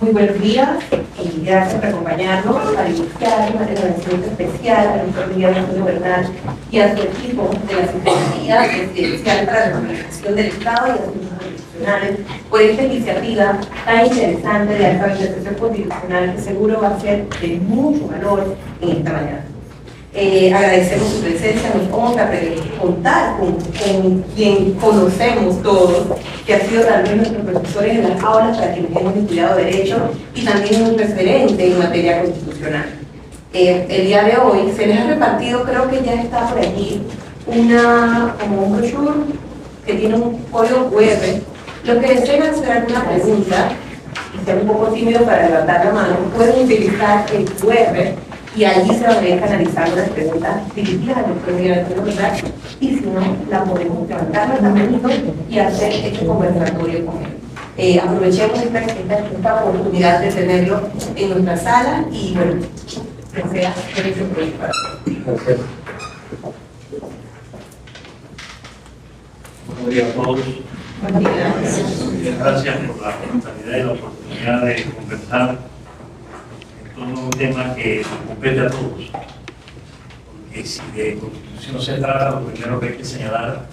Muy buenos días y gracias por acompañarnos para iniciar una agradecimiento especial al doctor Miguel Antonio Bernal y a su equipo de la Secretaría Presidencial para la Organización del Estado y Asuntos Constitucionales por esta iniciativa tan interesante de actualización constitucional que seguro va a ser de mucho valor en esta mañana. Agradecemos su presencia, nos honra contar con quien conocemos todos, que ha sido también nuestro profesor en las aulas para quienes hemos estudiado Derecho y también un referente en materia constitucional. El día de hoy se les ha repartido, creo que ya está por allí, como un brochure que tiene un código QR. Los que deseen hacer alguna pregunta y sean un poco tímidos para levantar la mano, pueden utilizar el QR y allí se van a canalizar unas preguntas dirigidas al doctor Miguel Antonio Bernal, y si no, la podemos levantar la manito y hacer este conversatorio con él. Aprovechemos esta oportunidad de tenerlo en nuestra sala y bueno, que sea derecho para Buenos días a todos. Gracias por la oportunidad y la oportunidad de conversar un tema que nos compete a todos, porque si de constitución se trata, lo primero que hay que señalar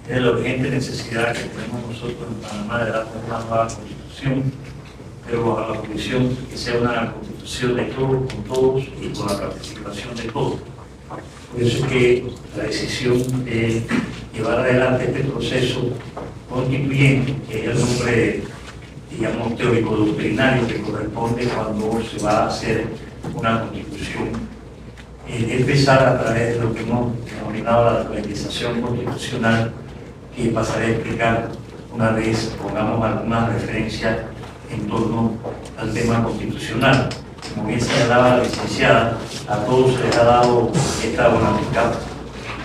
es la urgente necesidad que tenemos nosotros en Panamá de dar una nueva constitución, pero a la condición que sea una constitución de todos, con todos y con la participación de todos. Por eso es que la decisión de llevar adelante este proceso constituyente, que es el nombre, digamos, teórico-doctrinario que corresponde cuando se va a hacer una constitución, empezar a través de lo que hemos denominado la actualización constitucional, que pasaré a explicar una vez pongamos alguna referencia en torno al tema constitucional. Como bien señalaba la licenciada, a todos se les ha dado esta bonanza,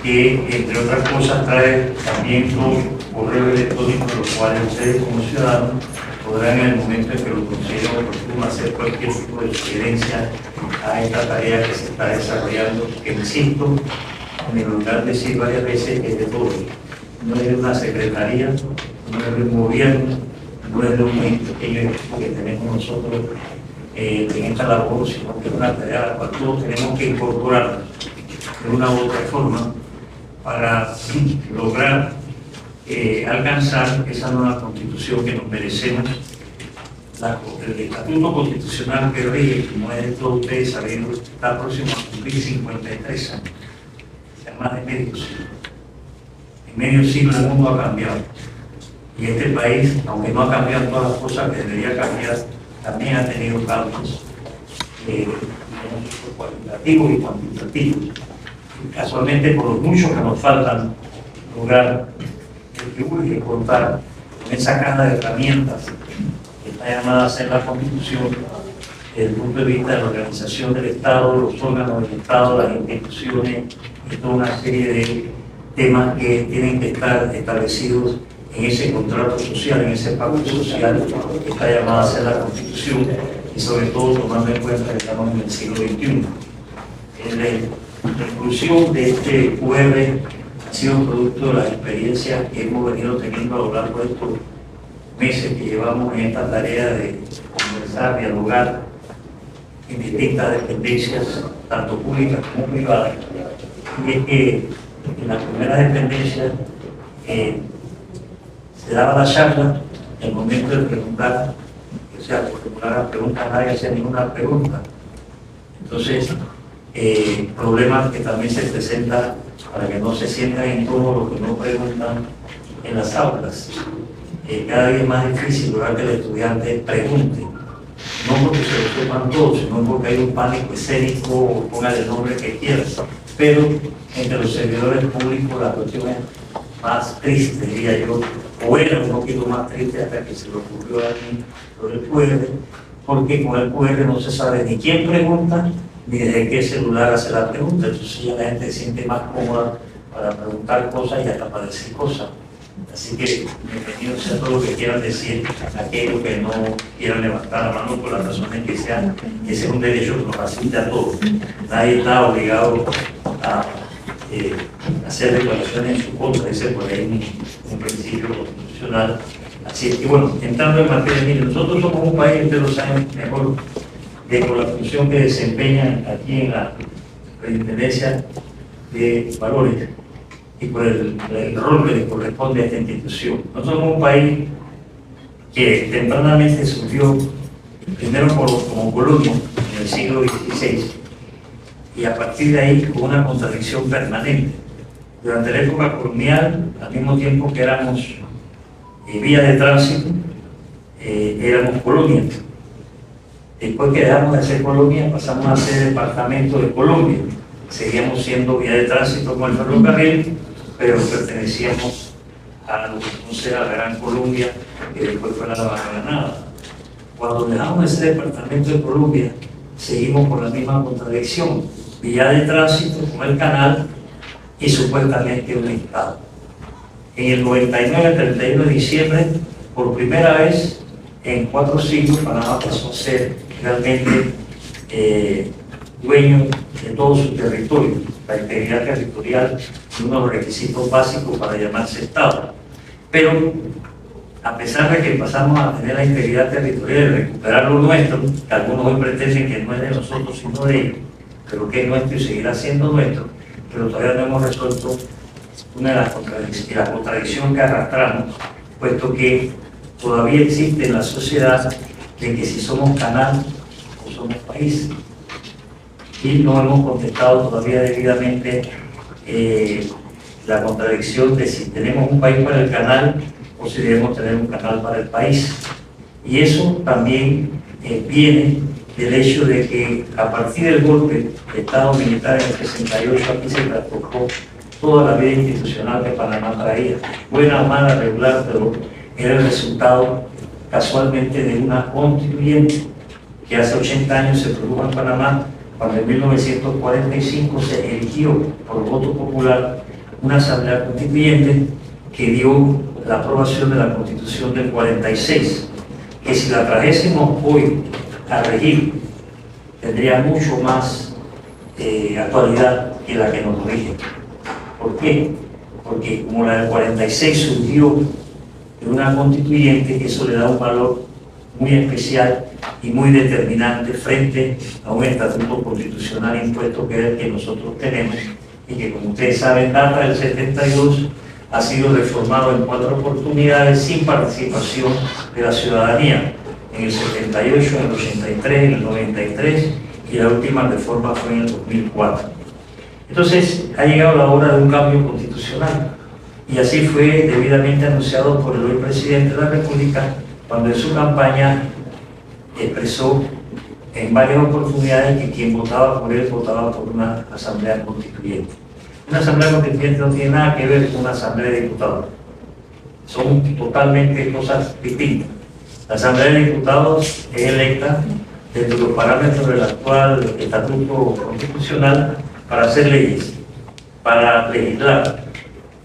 que entre otras cosas trae también dos correos electrónicos, los cuales ustedes como ciudadanos podrán en el momento en que lo consideren oportuno hacer cualquier tipo de sugerencia a esta tarea que se está desarrollando, que insisto, en el lugar de decir varias veces, es de todo. No es de una secretaría, no es de un gobierno, no es de un pequeño equipo que tenemos nosotros en esta labor, sino que es una tarea a la cual todos tenemos que incorporarnos de una u otra forma para lograr alcanzar esa nueva constitución que nos merecemos. El estatuto constitucional que rige, como es de todos ustedes sabiendo, está próximo a cumplir 53 años, o sea, más de medio siglo. En medio siglo el mundo ha cambiado y este país, aunque no ha cambiado todas las cosas que debería cambiar, también ha tenido cambios cualitativos y cuantitativos. Y casualmente, por los muchos que nos faltan lograr, que urge contar con esa caja de herramientas que está llamada a ser la Constitución desde el punto de vista de la organización del Estado, los órganos del Estado, las instituciones y toda una serie de temas que tienen que estar establecidos en ese contrato social, en ese pacto social que está llamada a ser la Constitución, y sobre todo tomando en cuenta que estamos en el siglo XXI. La inclusión de este QR ha sido producto de las experiencias que hemos venido teniendo a lo largo de estos meses que llevamos en esta tarea de conversar, dialogar en distintas dependencias, tanto públicas como privadas. Y es que en las primeras dependencias se daba la charla, en el momento de preguntar, o sea, por formular las preguntas, nadie hacía ninguna pregunta. Entonces, problemas que también se presentan para que no se sientan incómodos los que no preguntan en las aulas. Cada día es más difícil lograr que el estudiante pregunte, no porque se lo sepan todos, sino porque hay un pánico escénico o pongan el nombre que quieran. Pero entre los servidores públicos la cuestión es más triste, diría yo, o era un poquito más triste hasta que se le ocurrió a mí lo del QR, porque con el QR no se sabe ni quién pregunta, ni desde qué celular hace la pregunta. Entonces ya la gente se siente más cómoda para preguntar cosas y hasta para decir cosas. Así que bienvenidos sea todo lo que quieran decir, aquellos que no quieran levantar la mano por las razones que sean, que ese es un derecho que nos facilita a todos. Nadie está obligado a hacer declaraciones en su contra, dice por ahí un principio constitucional Así es que, bueno, entrando en materia, mire, nosotros somos un país, ustedes lo saben mejor, de con la función que desempeñan aquí en la Superintendencia de Valores y por el rol que le corresponde a esta institución. Nosotros somos un país que tempranamente surgió primero como colonia en el siglo XVI y a partir de ahí con una contradicción permanente. Durante la época colonial, al mismo tiempo que éramos vía de tránsito, éramos colonia. Después que dejamos de ser colonia, pasamos a ser departamento de Colombia. Seguíamos siendo vía de tránsito como el ferrocarril, pero pertenecíamos a lo que entonces era la Gran Colombia, que después fue la Nueva Granada. Cuando dejamos de ser departamento de Colombia, seguimos con la misma contradicción, vía de tránsito como el canal y supuestamente un Estado. En el 99, el 31 de diciembre, por primera vez en 4 siglos, Panamá pasó a ser realmente dueño de todo su territorio. La integridad territorial es uno de los requisitos básicos para llamarse Estado. Pero, a pesar de que pasamos a tener la integridad territorial y recuperar lo nuestro, que algunos hoy pretenden que no es de nosotros sino de ellos, pero que es nuestro y seguirá siendo nuestro, pero todavía no hemos resuelto una de las contradicciones que arrastramos, puesto que todavía existe en la sociedad de que si somos canal o somos país. Y no hemos contestado todavía debidamente la contradicción de si tenemos un país para el canal o si debemos tener un canal para el país. Y eso también viene del hecho de que a partir del golpe de Estado militar en el 68 aquí se trastocó toda la vida institucional que Panamá traía. Buena, mala, regular, pero era el resultado casualmente de una constituyente que hace 80 años se produjo en Panamá, cuando en 1945 se eligió por voto popular una asamblea constituyente que dio la aprobación de la Constitución del 46, que si la trajésemos hoy a regir tendría mucho más actualidad que la que nos rige. ¿Por qué? Porque como la del 46 surgió de una constituyente, eso le da un valor muy especial y muy determinante frente a un estatuto constitucional impuesto que es el que nosotros tenemos y que, como ustedes saben, data del 72, ha sido reformado en 4 oportunidades sin participación de la ciudadanía, en el 78, en el 83, en el 93 y la última reforma fue en el 2004. Entonces ha llegado la hora de un cambio constitucional y así fue debidamente anunciado por el hoy presidente de la República cuando en su campaña expresó en varias oportunidades que quien votaba por él votaba por una asamblea constituyente. Una asamblea constituyente no tiene nada que ver con una asamblea de diputados, son totalmente cosas distintas. La asamblea de diputados es electa dentro de los parámetros del actual estatuto constitucional para hacer leyes, para legislar.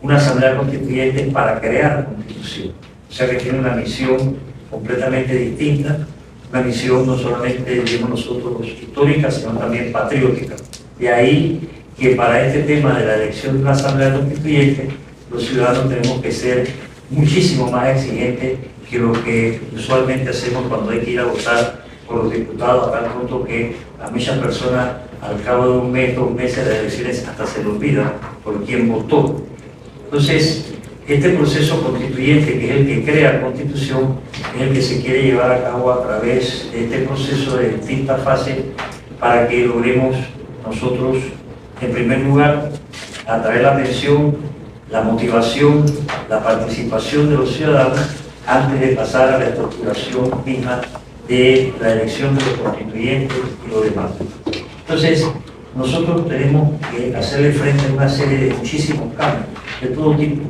Una asamblea constituyente para crear constitución, o sea que tiene una misión completamente distinta, una misión no solamente, digamos nosotros, histórica, sino también patriótica. De ahí que para este tema de la elección de una asamblea constituyente, los ciudadanos tenemos que ser muchísimo más exigentes que lo que usualmente hacemos cuando hay que ir a votar por los diputados, a tal punto que a muchas personas al cabo de un mes, 2 meses de las elecciones hasta se le olvida por quién votó. Entonces, este proceso constituyente, que es el que crea la Constitución, es el que se quiere llevar a cabo a través de este proceso de distintas fases para que logremos nosotros, en primer lugar, atraer la atención, la motivación, la participación de los ciudadanos antes de pasar a la estructuración misma de la elección de los constituyentes y lo demás. Entonces, nosotros tenemos que hacerle frente a una serie de muchísimos cambios de todo tipo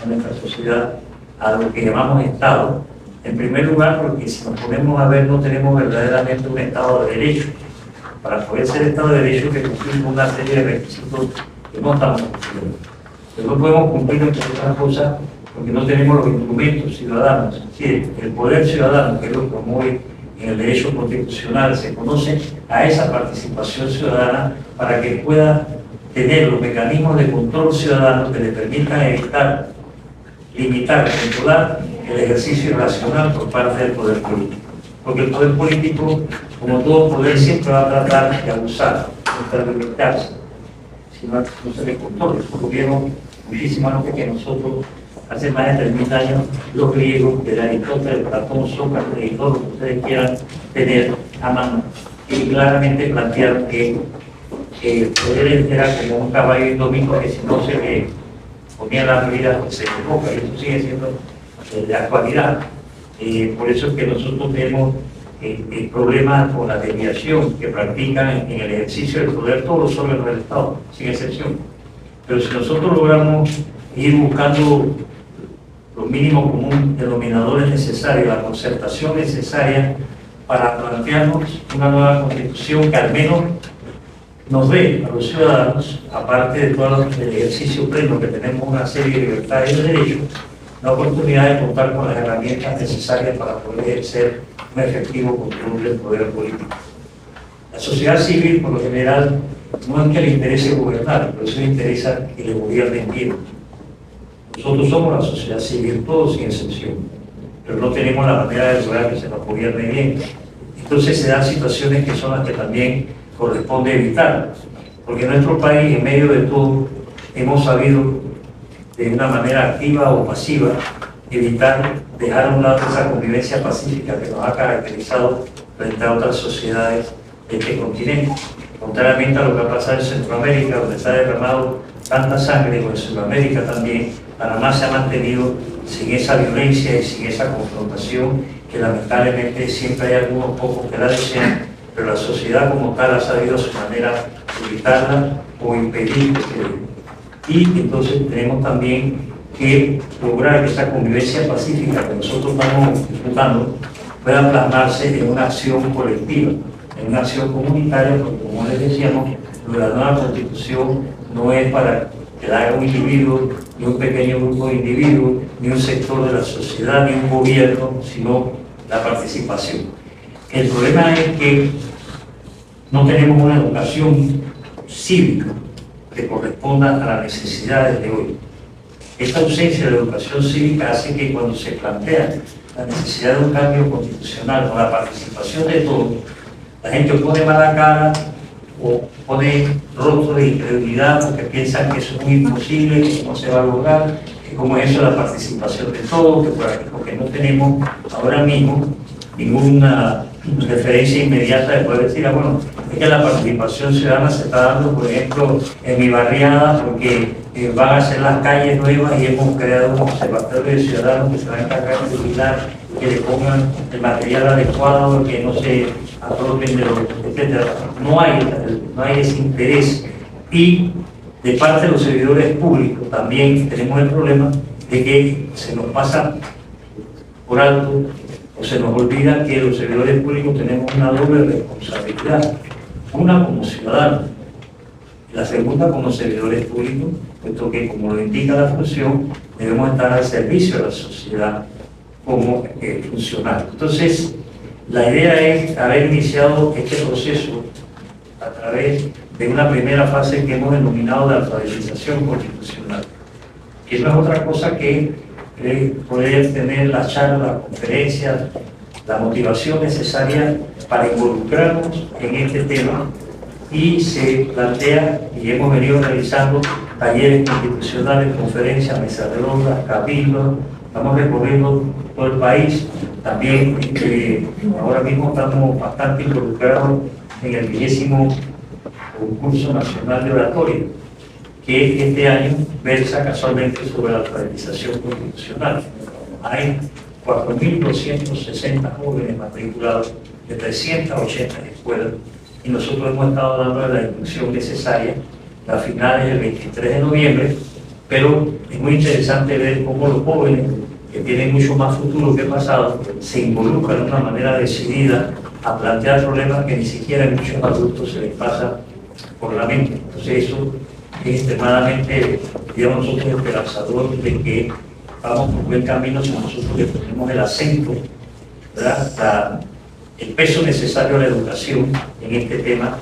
en nuestra sociedad, a lo que llamamos Estado. En primer lugar, porque si nos ponemos a ver, no tenemos verdaderamente un Estado de Derecho. Para poder ser Estado de Derecho, que cumplir con una serie de requisitos que no estamos cumpliendo. Pero no podemos cumplir entre otras cosas porque no tenemos los instrumentos ciudadanos. Es decir, el poder ciudadano, que es lo que promueve en el derecho constitucional, se conoce a esa participación ciudadana para que pueda tener los mecanismos de control ciudadano que le permitan evitar, limitar, controlar el ejercicio racional por parte del poder político. Porque el poder político, como todo poder, siempre va a tratar de abusar, de libertarse, si no se le controla. Ocurrieron muchísimas cosas que nosotros, hace más de 3000 años, los griegos, de Aristóteles, Platón, Sócrates y todo lo que ustedes quieran tener a mano, y claramente plantearon que el poder era como un caballo indomito que si no se le ponía la medida se equivoca, y eso sigue siendo de actualidad. Por eso es que nosotros tenemos el problema con la desviación que practican en el ejercicio del poder todos los órganos del Estado, sin excepción. Pero si nosotros logramos ir buscando los mínimos comunes denominadores necesarios, la concertación necesaria para plantearnos una nueva constitución que al menos nos dé a los ciudadanos, aparte de todo el ejercicio pleno que tenemos una serie de libertades y derechos, la oportunidad de contar con las herramientas necesarias para poder ejercer un efectivo control del poder político. La sociedad civil, por lo general, no es que le interese gobernar, pero sí le interesa que le gobiernen bien. Nosotros somos la sociedad civil, todos sin excepción, pero no tenemos la manera de lograr que se nos gobierne bien. Entonces se dan situaciones que son las que también corresponde evitar, porque en nuestro país, en medio de todo, hemos sabido de una manera activa o pasiva evitar dejar a un lado esa convivencia pacífica que nos ha caracterizado frente a otras sociedades de este continente. Contrariamente a lo que ha pasado en Centroamérica, donde se ha derramado tanta sangre, o en Sudamérica también, Panamá se ha mantenido sin esa violencia y sin esa confrontación que lamentablemente siempre hay algunos pocos que la desean, pero la sociedad como tal ha sabido a su manera evitarla o impedir que se dé. Y entonces tenemos también que lograr que esa convivencia pacífica que nosotros estamos buscando pueda plasmarse en una acción colectiva, en una acción comunitaria, porque como les decíamos, la nueva constitución no es para que la haga un individuo, ni un pequeño grupo de individuos, ni un sector de la sociedad, ni un gobierno, sino la participación. El problema es que no tenemos una educación cívica que corresponda a las necesidades de hoy. Esta ausencia de educación cívica hace que cuando se plantea la necesidad de un cambio constitucional o la participación de todos, la gente pone mala cara o pone rostro de incredulidad porque piensan que eso es muy imposible, que no se va a lograr, que como eso la participación de todos, porque no tenemos ahora mismo ninguna referencia inmediata de poder decir, bueno, es que la participación ciudadana se está dando, por ejemplo, en mi barriada, porque van a hacer las calles nuevas y hemos creado un observatorio de ciudadanos que se va a encargar de vigilar, que le pongan el material adecuado, que no se apropien de los, etc. No hay ese interés. Y de parte de los servidores públicos también tenemos el problema de que se nos pasa por alto o se nos olvida que los servidores públicos tenemos una doble responsabilidad. Una como ciudadanos, la segunda como servidores públicos, puesto que, como lo indica la función, debemos estar al servicio de la sociedad como funcionarios. Entonces, la idea es haber iniciado este proceso a través de una primera fase que hemos denominado de alfabetización constitucional, que no es otra cosa que poder tener las charlas, las conferencias, la motivación necesaria para involucrarnos en este tema, y se plantea, y hemos venido realizando talleres constitucionales, conferencias, mesas redondas, cabildos, estamos recorriendo todo el país. También ahora mismo estamos bastante involucrados en el 20º concurso nacional de oratoria, que este año versa casualmente sobre la alfabetización constitucional. Hay 4.260 jóvenes matriculados de 380 escuelas, y nosotros hemos estado dando la instrucción necesaria a finales del 23 de noviembre, pero es muy interesante ver cómo los jóvenes, que tienen mucho más futuro que pasado, se involucran de una manera decidida a plantear problemas que ni siquiera a muchos adultos se les pasa por la mente. Entonces eso es extremadamente, digamos nosotros, esperanzador de que vamos por buen camino si nosotros le ponemos el acento, ¿verdad?, el peso necesario a la educación en este tema,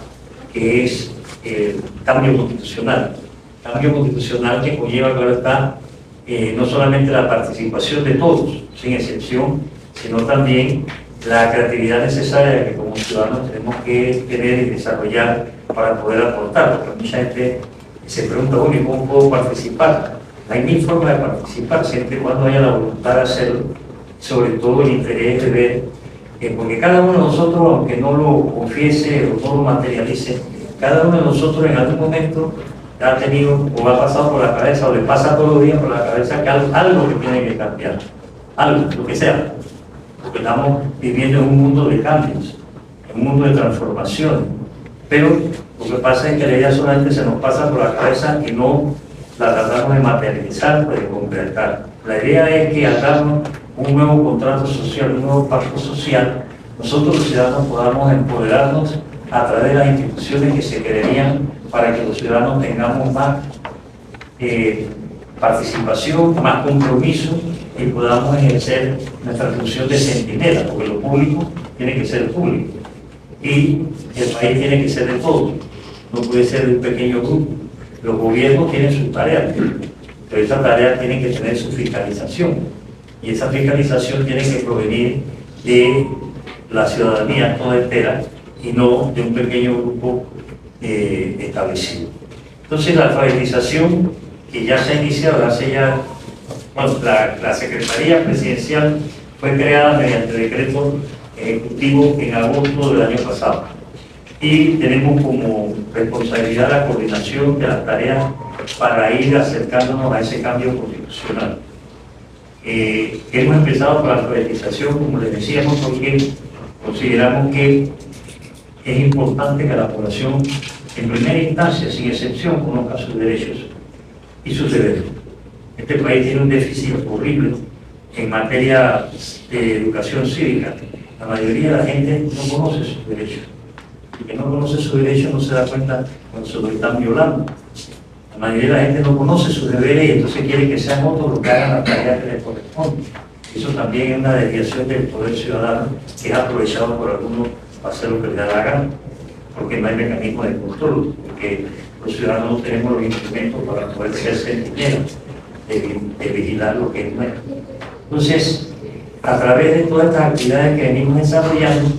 que es el cambio constitucional. Cambio constitucional que conlleva, claro está, no solamente la participación de todos, sin excepción, sino también la creatividad necesaria que como ciudadanos tenemos que tener y desarrollar para poder aportar, porque mucha gente se pregunta, bueno, ¿cómo puedo participar? Hay mil formas de participar, siempre y cuando haya la voluntad de hacerlo, sobre todo el interés de ver, porque cada uno de nosotros, aunque no lo confiese o no lo materialice, cada uno de nosotros en algún momento ha tenido o ha pasado por la cabeza o le pasa todos los días por la cabeza que algo que tiene que cambiar, algo, lo que sea, porque estamos viviendo en un mundo de cambios, en un mundo de transformación, pero lo que pasa es que la idea solamente se nos pasa por la cabeza y no la tratamos de materializar o de concretar. La idea es que al darnos un nuevo contrato social, un nuevo pacto social, nosotros los ciudadanos podamos empoderarnos a través de las instituciones que se crearían para que los ciudadanos tengamos más participación, más compromiso y podamos ejercer nuestra función de centinela, porque lo público tiene que ser público y el país tiene que ser de todos, no puede ser de un pequeño grupo. Los gobiernos tienen sus tareas, pero esas tareas tienen que tener su fiscalización y esa fiscalización tiene que provenir de la ciudadanía toda entera y no de un pequeño grupo establecido. Entonces la alfabetización que ya se ha iniciado hace ya, bueno, la Secretaría Presidencial fue creada mediante decreto ejecutivo en agosto del año pasado y tenemos como responsabilidad la coordinación de las tareas para ir acercándonos a ese cambio constitucional. Hemos empezado por la alfabetización, como les decíamos, porque consideramos que es importante que la población, en primera instancia, sin excepción, conozca sus derechos y sus deberes. Este país tiene un déficit horrible en materia de educación cívica. La mayoría de la gente no conoce sus derechos. El que no conoce sus derechos no se da cuenta cuando se lo están violando. La mayoría de la gente no conoce sus deberes y entonces quiere que sean otros los que hagan la tarea que les corresponde. Eso también es una desviación del poder ciudadano que es aprovechado por algunos para hacer lo que les da la gana, porque no hay mecanismo de control, porque los ciudadanos no tenemos los instrumentos para poder ser centinelas de vigilar lo que es nuestro. Entonces, a través de todas estas actividades que venimos desarrollando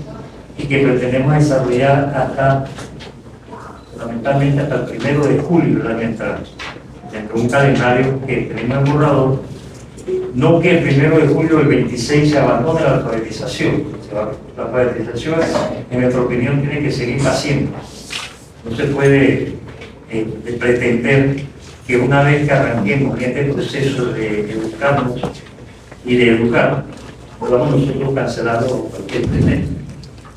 y que pretendemos desarrollar hasta, fundamentalmente hasta el 1 de julio del año entrante, dentro de un calendario que tenemos en borrador, no que el 1 de julio del 26 se abandone la alfabetización. La alfabetización, en nuestra opinión, tiene que seguir haciendo. No se puede pretender que una vez que arranquemos este proceso de educarnos y de educar, podamos nosotros cancelarlo cualquier elemento.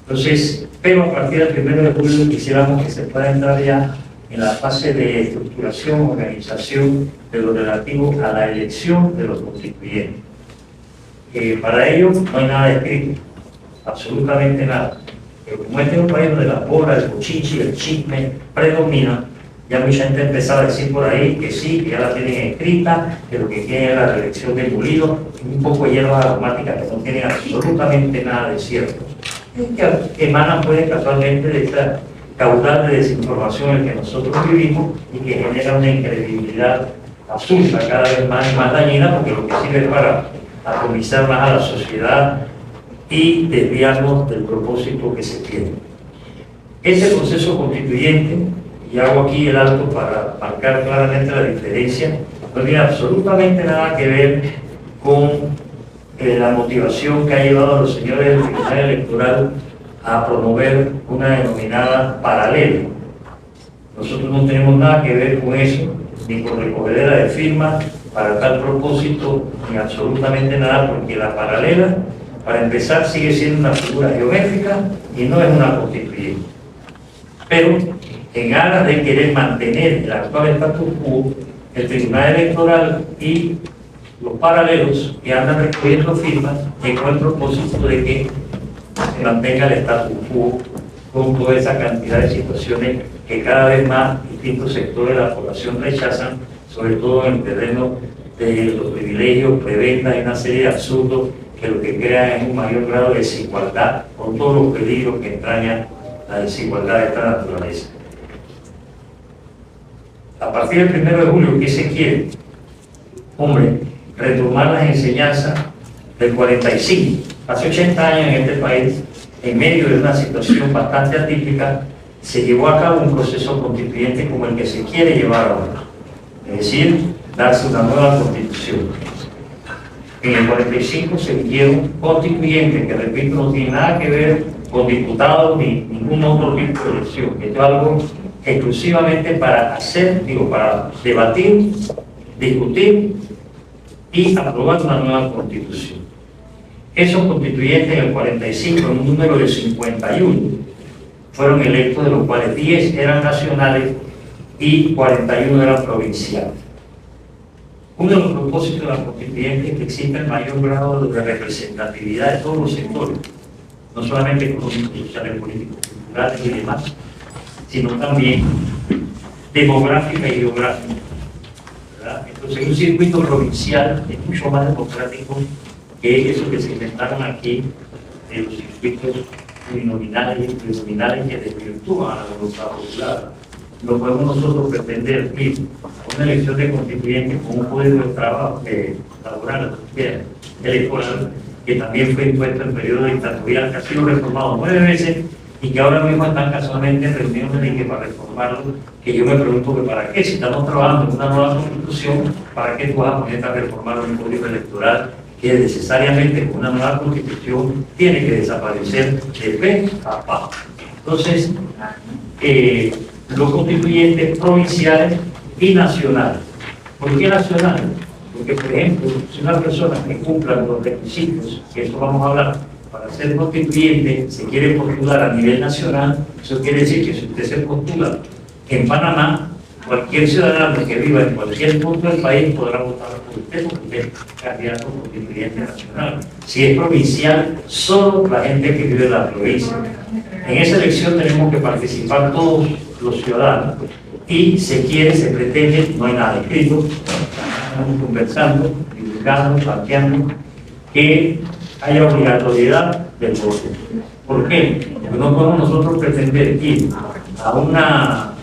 Entonces, pero a partir del 1 de julio quisiéramos que se pueda entrar ya en la fase de estructuración, organización de lo relativo a la elección de los constituyentes. Para ello no hay nada escrito, absolutamente nada. Pero como este es un país donde la porra, el cuchichi, el chisme predomina, ya mucha gente empezaba a decir por ahí que sí, que ya la tienen escrita, que lo que quieren es la reelección del Pulido, y un poco de hierbas aromáticas que no tienen absolutamente nada de cierto, que emanan pues casualmente de esta caudal de desinformación en que nosotros vivimos y que genera una incredibilidad absurda, cada vez más y más dañina, porque lo que sirve es para atomizar más a la sociedad y desviarnos del propósito que se tiene. Este proceso constituyente, y hago aquí el alto para marcar claramente la diferencia, no tiene absolutamente nada que ver con la motivación que ha llevado a los señores del Tribunal Electoral a promover una denominada paralela. Nosotros no tenemos nada que ver con eso, ni con recogedera de firmas para tal propósito, ni absolutamente nada, porque la paralela, para empezar, sigue siendo una figura geométrica y no es una constituyente. Pero, en aras de querer mantener el actual status quo, el Tribunal Electoral y los paralelos que andan recogiendo firmas con el propósito de que se mantenga el status quo con toda esa cantidad de situaciones que cada vez más distintos sectores de la población rechazan, sobre todo en el terreno de los privilegios, prebendas y una serie de absurdos que lo que crean es un mayor grado de desigualdad con todos los peligros que entraña la desigualdad de esta naturaleza. A partir del 1 de julio, ¿qué se quiere? Hombre, retomar las enseñanzas del 45, hace 80 años en este país, en medio de una situación bastante atípica, se llevó a cabo un proceso constituyente como el que se quiere llevar ahora, es decir, darse una nueva constitución. En el 45 se eligieron constituyentes, que repito, no tiene nada que ver con diputados ni ningún otro tipo de elección. Esto es algo exclusivamente para para debatir, discutir y aprobar una nueva constitución. Esos constituyentes en el 45, en un número de 51, fueron electos, de los cuales 10 eran nacionales y 41 eran provinciales. Uno de los propósitos de la constituyente es que exista el mayor grado de representatividad de todos los sectores, no solamente económicos, sociales, políticos, culturales y demás, sino también demográfica y geográfica, ¿verdad? Entonces, un circuito provincial es mucho más democrático que eso que se inventaron aquí, de los circuitos plurinominales y plurinominales que desvirtúan a la voluntad popular. Lo podemos nosotros pretender, una elección de constituyente con un código de trabajo laboral, electoral, que también fue impuesto en periodo dictatorial, que ha sido reformado 9 veces y que ahora mismo están casualmente en reuniones de que para reformarlo, que yo me pregunto que para qué, si estamos trabajando en una nueva constitución, ¿para qué tú vas a ponerte a reformar un código electoral que necesariamente con una nueva constitución tiene que desaparecer de pe a pa? Entonces, los constituyentes provinciales y nacionales. ¿Por qué nacionales? Porque, por ejemplo, si una persona que cumpla los requisitos, que eso vamos a hablar, para ser constituyente se quiere postular a nivel nacional, eso quiere decir que si usted se postula en Panamá, cualquier ciudadano que viva en cualquier punto del país podrá votar por usted porque usted es candidato constituyente nacional. Si es provincial, solo la gente que vive en la provincia. En esa elección tenemos que participar todos los ciudadanos y se pretende, no hay nada escrito, estamos conversando, divulgando, planteando que haya obligatoriedad del voto. ¿Por qué? Porque no podemos nosotros pretender ir a una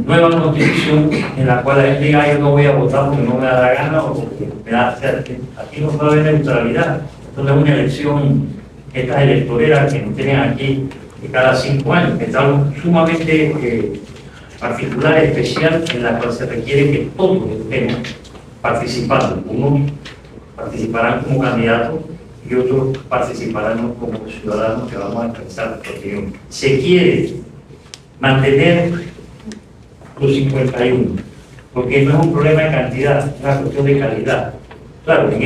nueva constitución en la cual la gente diga yo no voy a votar porque no me da la gana o porque me da aquí no puede haber neutralidad. Entonces es una elección, estas electoreras que nos tienen aquí cada 5 años, que es algo sumamente particular, especial, en la cual se requiere que todos estemos participando. Unos participarán como candidatos y otros participarán como ciudadanos que vamos a expresar nuestra opinión. Se quiere mantener los 51, porque no es un problema de cantidad, es una cuestión de calidad. Claro, en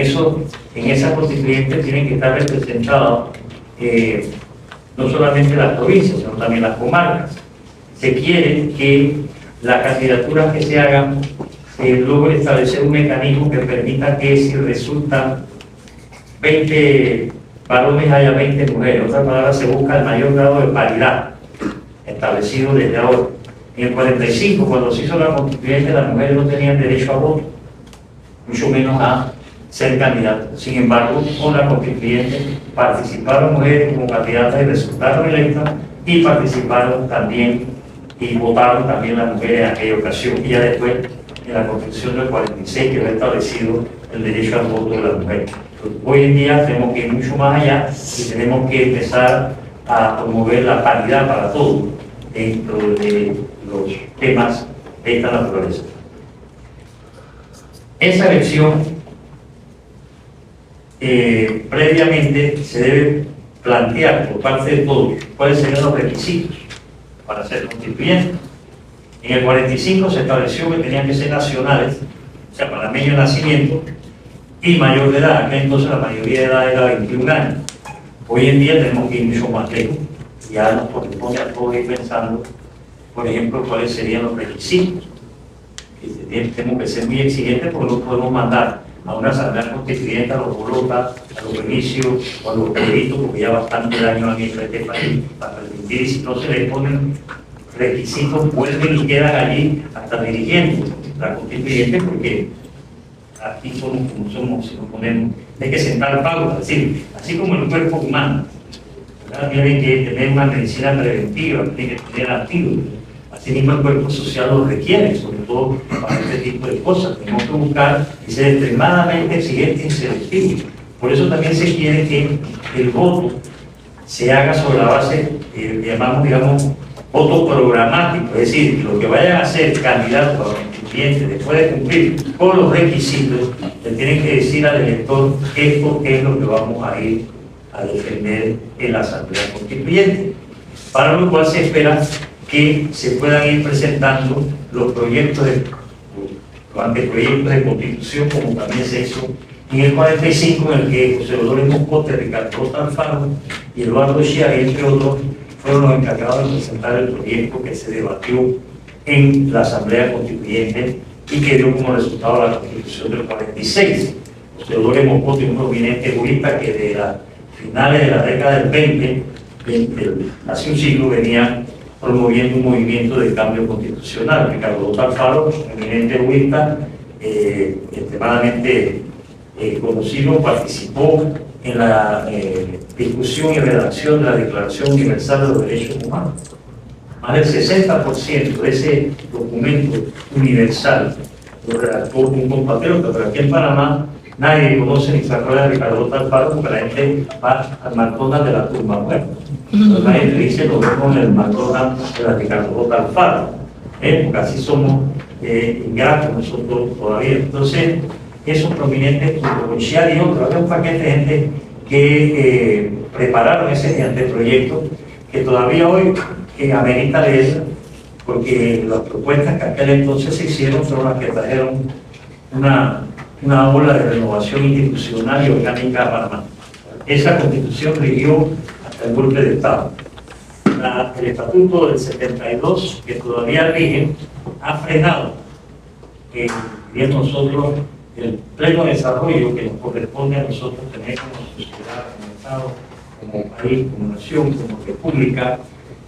esa constituyente tienen que estar representados no solamente las provincias, sino también las comarcas. Se quiere que las candidaturas que se hagan logre establecer un mecanismo que permita que si resultan 20 varones haya 20 mujeres. En otras palabras, se busca el mayor grado de paridad establecido desde ahora. En el 45, cuando se hizo la constituyente, las mujeres no tenían derecho a voto, mucho menos a ser candidatas. Sin embargo, con la constituyente participaron mujeres como candidatas y resultaron electas, y participaron también y votaron también las mujeres en aquella ocasión. Y ya después, en la Constitución del 46, que ha establecido el derecho al voto de las mujeres. Entonces, hoy en día tenemos que ir mucho más allá y tenemos que empezar a promover la paridad para todos dentro de los temas de esta naturaleza. Esa elección previamente se debe plantear por parte de todos cuáles serían los requisitos para ser constituyente. En el 45 se estableció que tenían que ser nacionales, o sea, panameños de nacimiento y mayor de edad, que entonces la mayoría de edad era 21 años. Hoy en día tenemos que ir mucho más lejos, ya nos corresponde a todos ir pensando, por ejemplo, cuáles serían los requisitos. Tenemos que ser muy exigentes porque no podemos mandar a una asamblea constituyente a los bolotas, a los fenicios o a los pueblitos, porque ya bastante daño han hecho a este país para permitir, y si no se les ponen requisitos, vuelven y quedan allí hasta dirigiendo la constituyente, porque aquí somos como somos, si nos ponemos, hay que sentar pautas, así como el cuerpo humano, ¿verdad? Tienen que tener una medicina preventiva, tienen que tener antídotos. Asimismo, el cuerpo social lo requiere, sobre todo para este tipo de cosas. Tenemos que buscar y ser extremadamente exigentes y selectivos, Por eso también se quiere que el voto se haga sobre la base, llamamos, digamos, voto programático, es decir, lo que vayan a hacer candidatos a constituyentes después de cumplir con los requisitos, le tienen que decir al elector esto es lo que vamos a ir a defender en la Asamblea Constituyente, para lo cual se espera que se puedan ir presentando los proyectos los anteproyectos de constitución, como también se hizo en el 45, en el que José Dolores Moscote, Ricardo Alfaro y Eduardo Chiari, entre otros, fueron los encargados de presentar el proyecto que se debatió en la Asamblea Constituyente y que dio como resultado la Constitución del 46. José Dolores Moscote, un prominente jurista que de las finales de la década del 20, hace un siglo, venía promoviendo un movimiento de cambio constitucional. Ricardo Alfaro, eminente jurista, extremadamente conocido, participó en la discusión y redacción de la Declaración Universal de los Derechos Humanos. Más del 60% de ese documento universal lo redactó un compatriota, pero aquí en Panamá nadie conoce ni se acuerda de Ricardo Alfaro porque la gente va al McDonald's de la tumba muerta. Entonces nadie le dice lo mismo en el McDonald's de la Ricardo Alfaro, porque así somos ingratos nosotros todavía. Entonces, esos prominentes, como Chiari y otros, había un paquete de gente que prepararon ese anteproyecto que todavía hoy amerita leer, porque las propuestas que aquel entonces se hicieron fueron las que trajeron una ola de renovación institucional y orgánica a Panamá. Esa constitución rigió hasta el golpe de Estado. El estatuto del 72, que todavía rige, ha frenado bien nosotros el pleno desarrollo que nos corresponde a nosotros tener como sociedad, como Estado, como país, como nación, como república,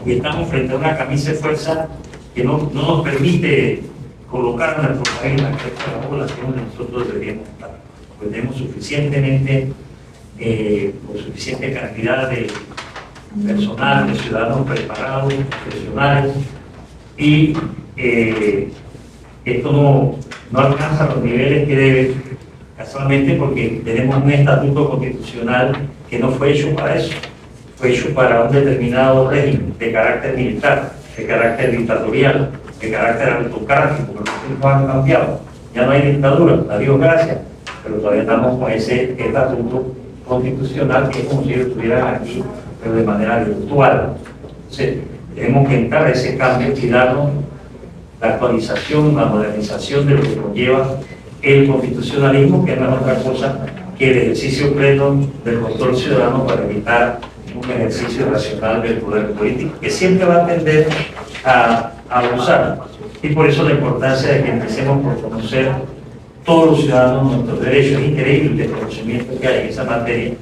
y estamos frente a una camisa de fuerza que no nos permite colocar en nuestro país la cresta de la población donde nosotros deberíamos estar. Pues tenemos suficiente cantidad de personal, de ciudadanos preparados, profesionales, y esto no alcanza los niveles que debe, casualmente porque tenemos un estatuto constitucional que no fue hecho para eso, fue hecho para un determinado régimen de carácter militar, de carácter dictatorial, de carácter autocrático, porque los tiempos han cambiado. Ya no hay dictadura, a Dios gracias, pero todavía estamos con ese estatuto constitucional que es como si ellos estuvieran aquí, pero de manera virtual. Entonces, tenemos que entrar a ese cambio y darnos la actualización, la modernización de lo que conlleva el constitucionalismo, que no es otra cosa que el ejercicio pleno del control ciudadano para evitar un ejercicio racional del poder político, que siempre va a tender a abusar. Y por eso la importancia de que empecemos por conocer todos los ciudadanos nuestros derechos. Es increíble el desconocimiento que hay en esa materia.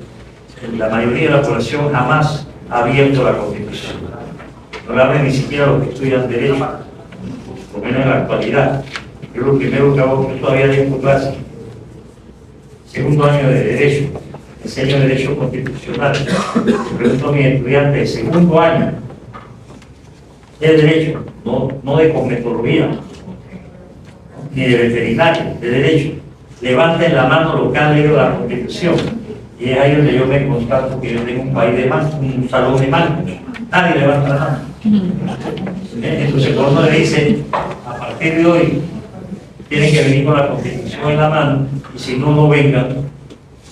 La mayoría de la población jamás ha abierto la Constitución. No le hablan ni siquiera a los que estudian Derecho, por lo menos en la actualidad. Yo lo primero que hago es todavía tengo clase. Segundo año de Derecho, enseño Derecho Constitucional. Pregunto a mis estudiantes de segundo año de Derecho, no de cosmetología, ni de veterinario, de Derecho. Levanten la mano local de la Constitución. Y es ahí donde yo me constato que yo tengo un país de manos, un salón de manos. Nadie levanta la mano. Entonces, cuando uno le dice, a partir de hoy, tienen que venir con la Constitución en la mano, y si no, no vengan.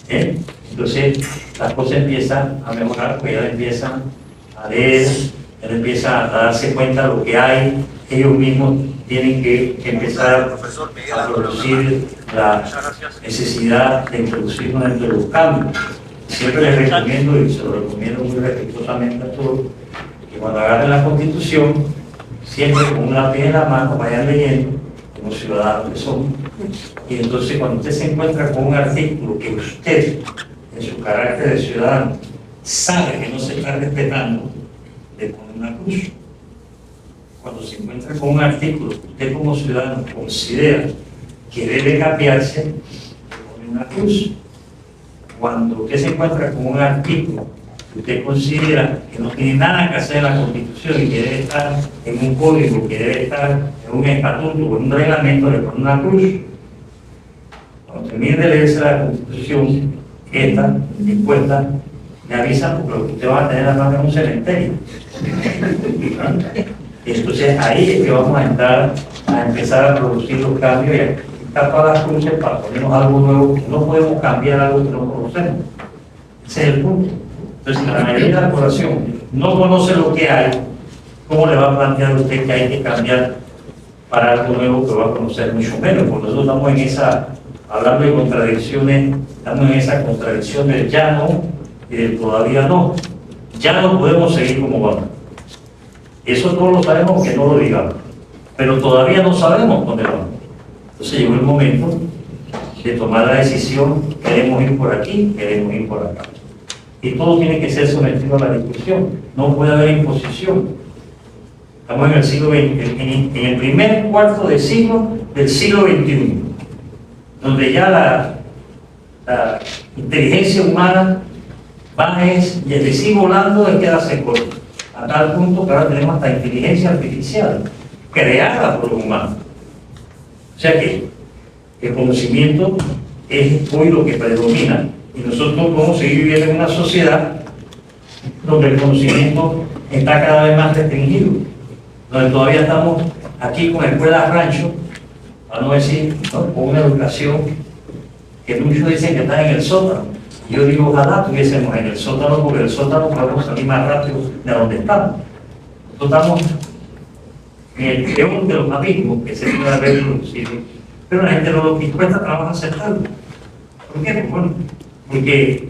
Entonces, las cosas empiezan a mejorar, porque ya empiezan a leer, ya empiezan a darse cuenta de lo que hay. Ellos mismos tienen que empezar a producir la necesidad de introducirnos dentro de los cambios. Siempre les recomiendo, y se lo recomiendo muy respetuosamente a todos, que cuando agarren la Constitución, siempre con un lápiz en la mano vayan leyendo como ciudadanos que son. Y entonces cuando usted se encuentra con un artículo que usted, en su carácter de ciudadano, sabe que no se está respetando, le pone una cruz. Cuando se encuentra con un artículo que usted como ciudadano considera que debe cambiarse, le pone una cruz. Cuando usted se encuentra con un artículo que usted considera que no tiene nada que hacer en la Constitución y que debe estar en un código, que debe estar en un estatuto o en un reglamento, le pone una cruz. Cuando termine de leerse la Constitución, esta encuesta, me avisan porque lo que usted va a tener además en un cementerio. Entonces ahí es que vamos a entrar a empezar a producir los cambios y a quitar todas las cruces para ponernos algo nuevo. No podemos cambiar algo que no conocemos. Ese es el punto. Entonces, si la mayoría de la población no conoce lo que hay, ¿cómo le va a plantear a usted que hay que cambiar para algo nuevo que va a conocer mucho menos? Porque nosotros estamos en esa, hablando de contradicciones, estamos en esa contradicción del ya no y del todavía no. Ya no podemos seguir como vamos. Eso todos lo sabemos que no lo digamos, pero todavía no sabemos dónde vamos. Entonces llegó el momento de tomar la decisión, queremos ir por aquí, queremos ir por acá. Y todo tiene que ser sometido a la discusión, no puede haber imposición. Estamos en el siglo XX, en el primer cuarto de siglo del siglo XXI, donde ya la inteligencia humana va y el decir volando es quedarse corto, a tal punto que ahora tenemos hasta inteligencia artificial, creada por los humanos. O sea que el conocimiento es hoy lo que predomina y nosotros podemos seguir viviendo en una sociedad donde el conocimiento está cada vez más restringido, donde todavía estamos aquí con escuelas rancho, para no decir, ¿no?, con una educación que muchos dicen que está en el sótano. Yo digo, ojalá estuviésemos en el sótano, porque el sótano podemos salir más rápido de donde estamos. Nosotros estamos en el peor de los abismos que se puede haber producido, pero la gente no lo cuesta trabajo aceptarlo. ¿Por qué? Pues bueno, porque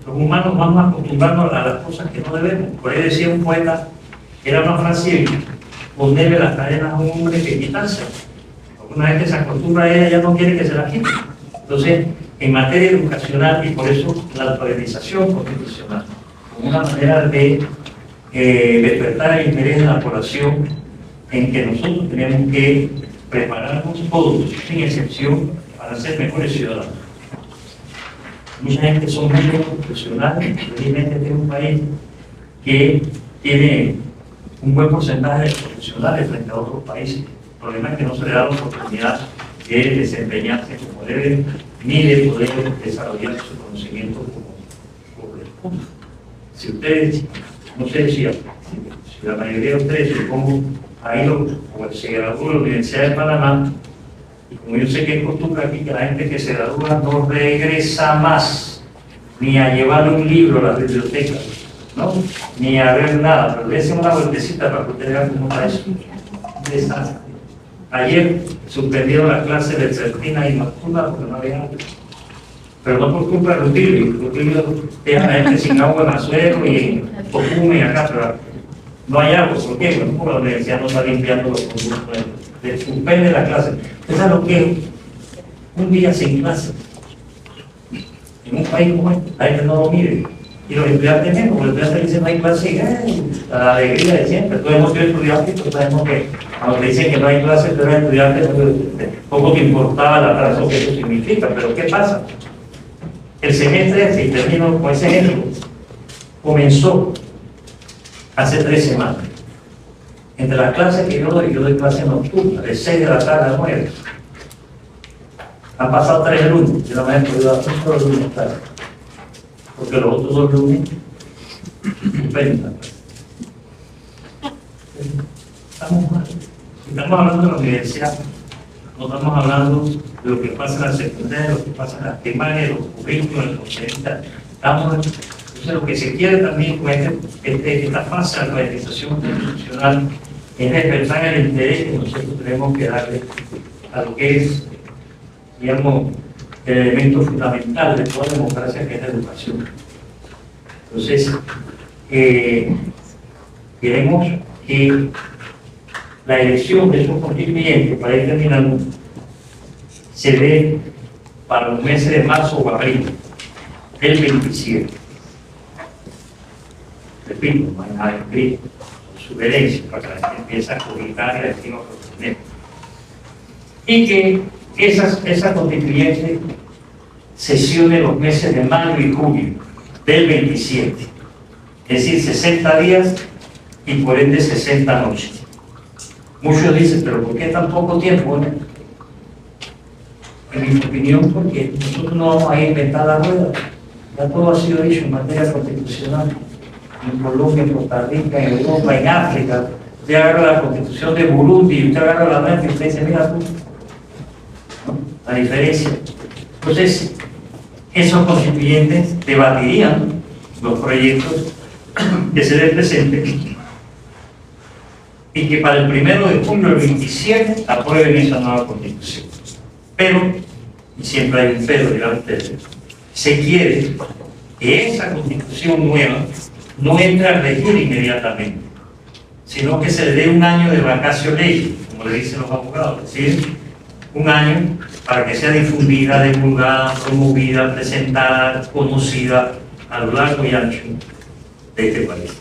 los humanos vamos acostumbrarnos a las cosas que no debemos. Por ahí decía un poeta, era una frase, ponerle las cadenas a un hombre que quitarse. Una vez que se acostumbra a ella, ya no quiere que se la quite. Entonces, en materia educacional, y por eso la alfabetización constitucional, como una manera de despertar el interés de la población en que nosotros tenemos que prepararnos todos, sin excepción, para ser mejores ciudadanos. Mucha gente son muy profesionales, felizmente este es un país que tiene un buen porcentaje de profesionales frente a otros países. El problema es que no se le da la oportunidad de desempeñarse como debe, ni de poder desarrollar su conocimiento como corresponde. Si ustedes, no sé si la mayoría de ustedes, supongo, ha ido o se graduó de la Universidad de Panamá, y como yo sé que es costumbre aquí que la gente que se gradúa no regresa más, ni a llevar un libro a la biblioteca, ¿no?, ni a ver nada, pero déjense una vueltecita para que ustedes vean cómo está eso. Un desastre. Ayer suspendieron la clase de Certina y Matuna porque no había agua. Pero no por culpa de Rutilio deja a la gente sin agua en Azuero y en Tocume y acá, pero no hay agua. ¿Por qué? Bueno, porque la universidad no está limpiando los conductos. Suspende la clase. ¿Usted sabe lo que es un día sin clase? En un país como este, la gente no lo mire. Y los estudiantes menos, porque los estudiantes dicen no hay clase y la alegría de siempre. Todos hemos sido estudiantes, pero sabemos que cuando dicen que no hay clase, pero eres estudiante, poco te importaba la razón que eso significa. Pero ¿qué pasa? El semestre, si termino con ese ejemplo, comenzó hace 3 semanas. Entre las clases que yo doy clase nocturna, de 6 de la tarde a 9. Han pasado 3 lunes, yo no me he podido dar un solo lunes tarde, porque los otros 2 lunes suspendan. Estamos mal. Si estamos hablando de la universidad, no estamos hablando de lo que pasa en la secundaria, lo que pasa en la primaria, los currículos, los docentes. Entonces, lo que se quiere también con esta fase de alfabetización constitucional es despertar el interés que nosotros tenemos que darle a lo que es, digamos, el elemento fundamental de toda democracia, que es la educación. Entonces, queremos que la elección de esos constituyentes, para ir terminando, se dé para los meses de marzo o abril del 27. Repito, no hay nada escrito, sugerencias para que la gente empiece a publicar y a decir lo que tenemos. Y que esa constituyente sesione los meses de mayo y junio del 27, es decir, 60 días y por ende 60 noches. Muchos dicen, pero ¿por qué tan poco tiempo? en mi opinión, porque nosotros no vamos a inventar la rueda. Ya todo ha sido dicho en materia constitucional. En Colombia, en Costa Rica, en Europa, en África. Usted agarra la constitución de Burundi y usted agarra la nuestra y usted dice, mira tú, ¿no? La diferencia. Entonces, esos constituyentes debatirían los proyectos que se les presenten y que para el 1 de junio del 27 aprueben esa nueva constitución. Pero, y siempre hay un pero, dirán ustedes, se quiere que esa constitución nueva no entre a regir inmediatamente, sino que se le dé un año de vacatio legis, como le dicen los abogados, es decir, un año para que sea difundida, divulgada, promovida, presentada, conocida a lo largo y ancho de este país.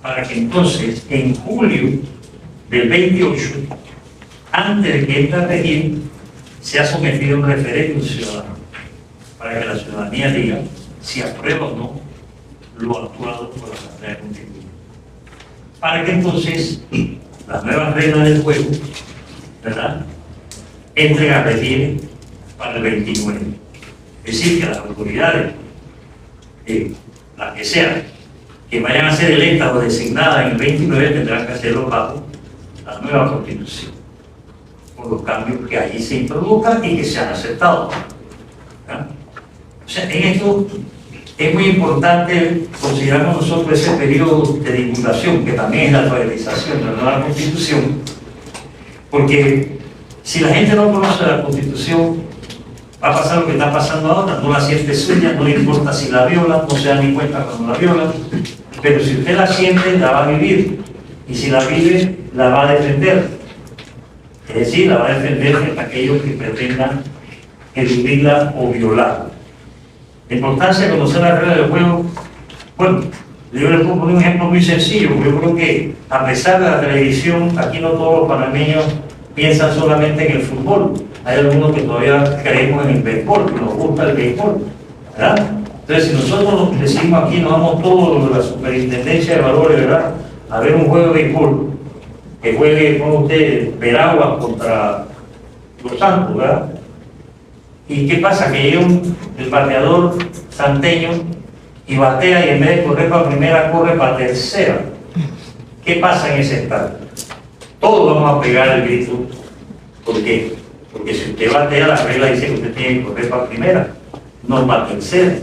Para que entonces, en julio del 28, antes de que entre a regir, sea sometido a un referéndum ciudadano, para que la ciudadanía diga si aprueba o no lo actuado por la Asamblea Constituyente. Para que entonces las nuevas reglas del juego, ¿verdad?, entren a regir para el 29. Es decir, que las autoridades, las que sean, que vayan a ser electas o designadas en el 29 tendrán que hacerlo bajo la nueva Constitución, por los cambios que allí se introduzcan y que se han aceptado. ¿Verdad? O sea, en esto es muy importante, consideramos nosotros ese periodo de divulgación, que también es la actualización de la nueva Constitución, porque si la gente no conoce la Constitución, va a pasar lo que está pasando ahora, no la siente suya, no le importa si la viola, no se da ni cuenta cuando la viola, pero si usted la siente, la va a vivir, y si la vive, la va a defender. Es decir, la va a defender de aquellos que pretendan eludirla o violarla. La importancia de conocer las reglas del juego, bueno, yo les puedo poner un ejemplo muy sencillo, porque yo creo que a pesar de la televisión, aquí no todos los panameños piensan solamente en el fútbol. Hay algunos que todavía creemos en el béisbol, que nos gusta el béisbol, ¿verdad? Entonces, si nosotros nos decimos aquí, nos vamos todos de la Superintendencia de Valores, ¿verdad?, a ver un juego de béisbol, que juegue con usted Veraguas contra Los Santos, ¿verdad? ¿Y qué pasa? Que llega el bateador santeño y batea y en vez de correr para primera, corre para tercera. ¿Qué pasa en ese estadio? Todos vamos a pegar el grito. ¿Por qué? Porque si usted batea, la regla dice que usted tiene que correr para primera, no para tercera.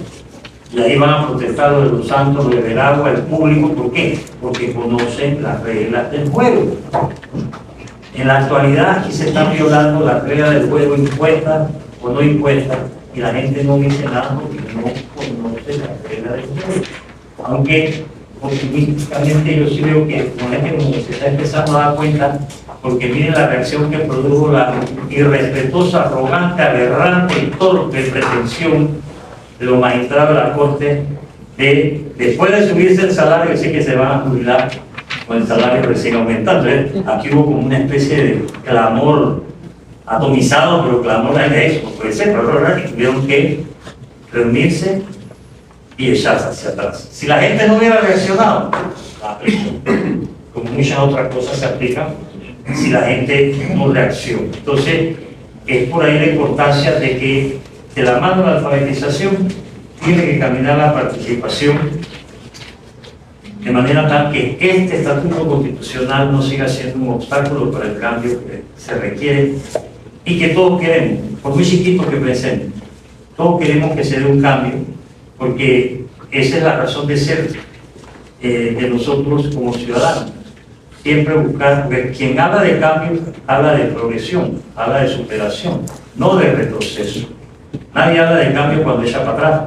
Y ahí van a protestar los de Los Santos, los de Veragua, el público. ¿Por qué? Porque conocen las reglas del juego. En la actualidad aquí se están violando las reglas del juego impuestas o no impuestas, y la gente no dice nada porque no conoce las reglas del juego. Aunque optimísticamente yo sí veo que con la gente como se está empezando a dar cuenta, porque miren la reacción que produjo la irrespetuosa, arrogante, aberrante y torpe pretensión de los magistrados de la Corte de, después de subirse el salario, decir que se van a jubilar con el salario recién aumentado. Entonces, aquí hubo como una especie de clamor atomizado, pero clamor de eso, no puede ser, pero que tuvieron que reunirse y echarse hacia atrás. Si la gente no hubiera reaccionado, como muchas otras cosas se aplican, si la gente no reacciona. Entonces, es por ahí la importancia de que de la mano de la alfabetización tiene que caminar la participación de manera tal que este estatuto constitucional no siga siendo un obstáculo para el cambio que se requiere y que todos queremos, por muy chiquito que pensemos, todos queremos que se dé un cambio, porque esa es la razón de ser de nosotros como ciudadanos. Siempre buscar, porque quien habla de cambio habla de progresión, habla de superación, no de retroceso. Nadie habla de cambio cuando echa para atrás.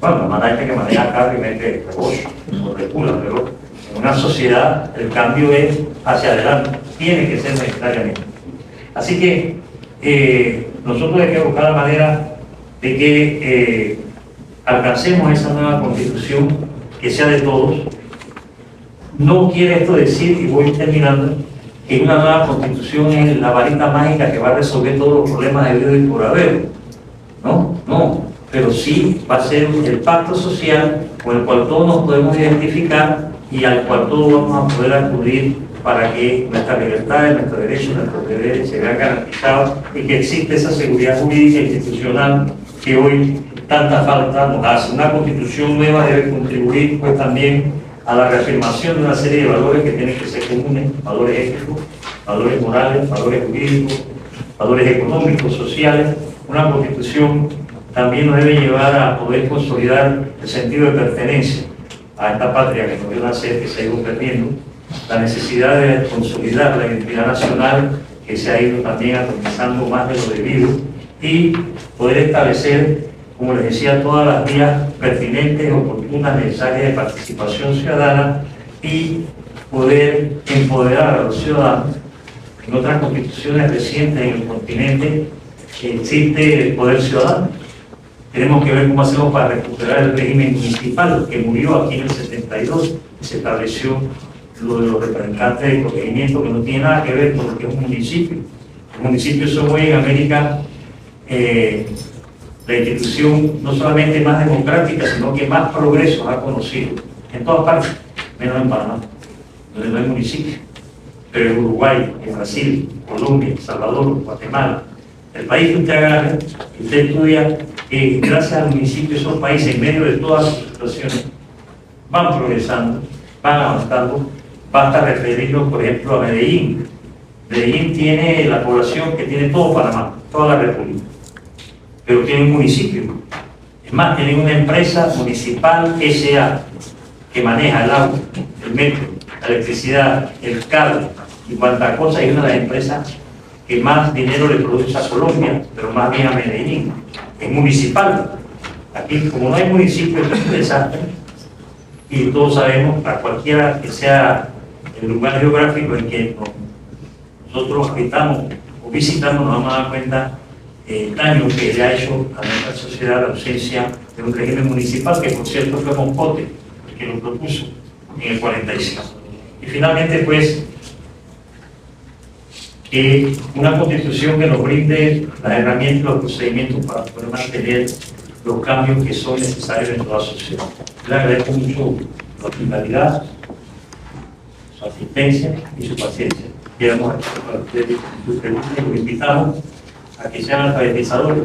Bueno, hay gente que maneja carro y mete rebozo o recula, pero en una sociedad el cambio es hacia adelante, tiene que ser necesariamente. Así que nosotros hay que buscar la manera de que alcancemos esa nueva constitución que sea de todos. No quiere esto decir, y voy terminando, que una nueva constitución es la varita mágica que va a resolver todos los problemas de vida y por haber. No, pero sí va a ser el pacto social con el cual todos nos podemos identificar y al cual todos vamos a poder acudir para que nuestras libertades, nuestros derechos, nuestros deberes se vean garantizados y que existe esa seguridad jurídica e institucional que hoy tanta falta nos hace. Una constitución nueva debe contribuir pues también a la reafirmación de una serie de valores que tienen que ser comunes, valores éticos, valores morales, valores jurídicos, valores económicos, sociales. Una constitución también nos debe llevar a poder consolidar el sentido de pertenencia a esta patria que nos dio nacer, que se ha ido perdiendo, la necesidad de consolidar la identidad nacional que se ha ido también atomizando más de lo debido y poder establecer, como les decía, todas las vías pertinentes, oportunas, necesarias de participación ciudadana y poder empoderar a los ciudadanos. En otras constituciones recientes en el continente existe el poder ciudadano. Tenemos que ver cómo hacemos para recuperar el régimen municipal que murió aquí en el 72 y se estableció lo de los representantes de procedimiento, que no tiene nada que ver con lo que es un municipio. Los municipios son hoy en América la institución no solamente más democrática, sino que más progresos ha conocido en todas partes, menos en Panamá, donde no hay municipio. Pero en Uruguay, en Brasil, Colombia, El Salvador, Guatemala, el país que usted agarre, usted estudia que gracias al municipio esos países, en medio de todas sus situaciones, van progresando, van avanzando. Basta referirnos, por ejemplo, a Medellín. Medellín tiene la población que tiene todo Panamá, toda la República, pero tiene un municipio. Es más, tiene una empresa municipal SA que maneja el agua, el metro, la electricidad, el cable y cuanta cosa, y una de las empresas que más dinero le produce a Colombia, pero más bien a Medellín. Es municipal. Aquí, como no hay municipio, es un desastre. Y todos sabemos, para cualquiera que sea el lugar geográfico en que nosotros habitamos o visitamos, nos vamos a dar cuenta el daño que le ha hecho a nuestra sociedad la ausencia de un régimen municipal, que por cierto fue Moscote el que lo propuso en el 45. Y finalmente, pues, una constitución que nos brinde las herramientas y los procedimientos para poder mantener los cambios que son necesarios en toda sociedad. Le agradezco mucho su hospitalidad, su asistencia y su paciencia. Queremos para ustedes sus preguntas y los invitamos a que sean alfabetizadores,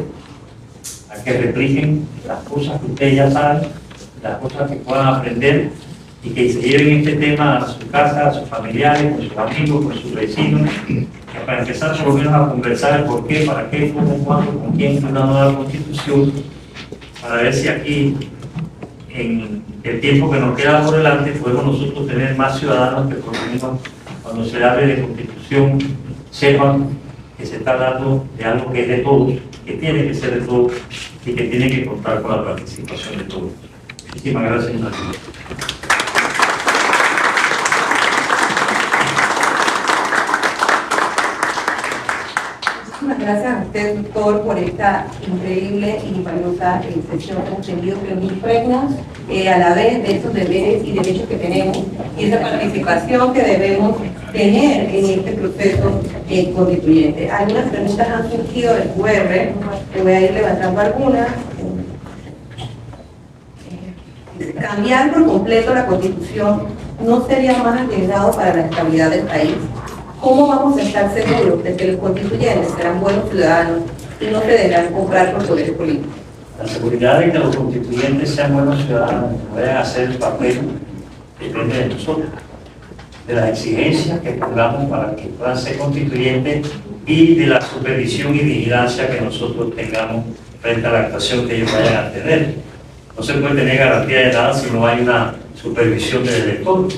a que repliquen las cosas que ustedes ya saben, las cosas que puedan aprender y que se lleven este tema a su casa, a sus familiares, con sus amigos, con sus vecinos, para empezar por lo menos a conversar el por qué, para qué, cómo, cuándo, con quién, una nueva constitución, para ver si aquí, en el tiempo que nos queda por delante, podemos nosotros tener más ciudadanos que por lo menos cuando se hable de constitución sepan que se está hablando de algo que es de todos, que tiene que ser de todos y que tiene que contar con la participación de todos. Muchísimas gracias, señora. Muchísimas gracias a usted, doctor, por esta increíble y valiosa sesión que hemos tenido, que nos impregna a la vez de estos deberes y derechos que tenemos y esa participación que debemos tener en este proceso constituyente. Algunas preguntas han surgido del QR, que voy a ir levantando algunas. Cambiar por completo la Constitución no sería más arriesgado para la estabilidad del país. ¿Cómo vamos a estar seguros de que los constituyentes serán buenos ciudadanos y no se deberán comprar por poderes políticos? La seguridad de que los constituyentes sean buenos ciudadanos, que puedan hacer el papel, depende de nosotros, de las exigencias que pongamos para que puedan ser constituyentes y de la supervisión y vigilancia que nosotros tengamos frente a la actuación que ellos vayan a tener. No se puede tener garantía de nada si no hay una supervisión del elector.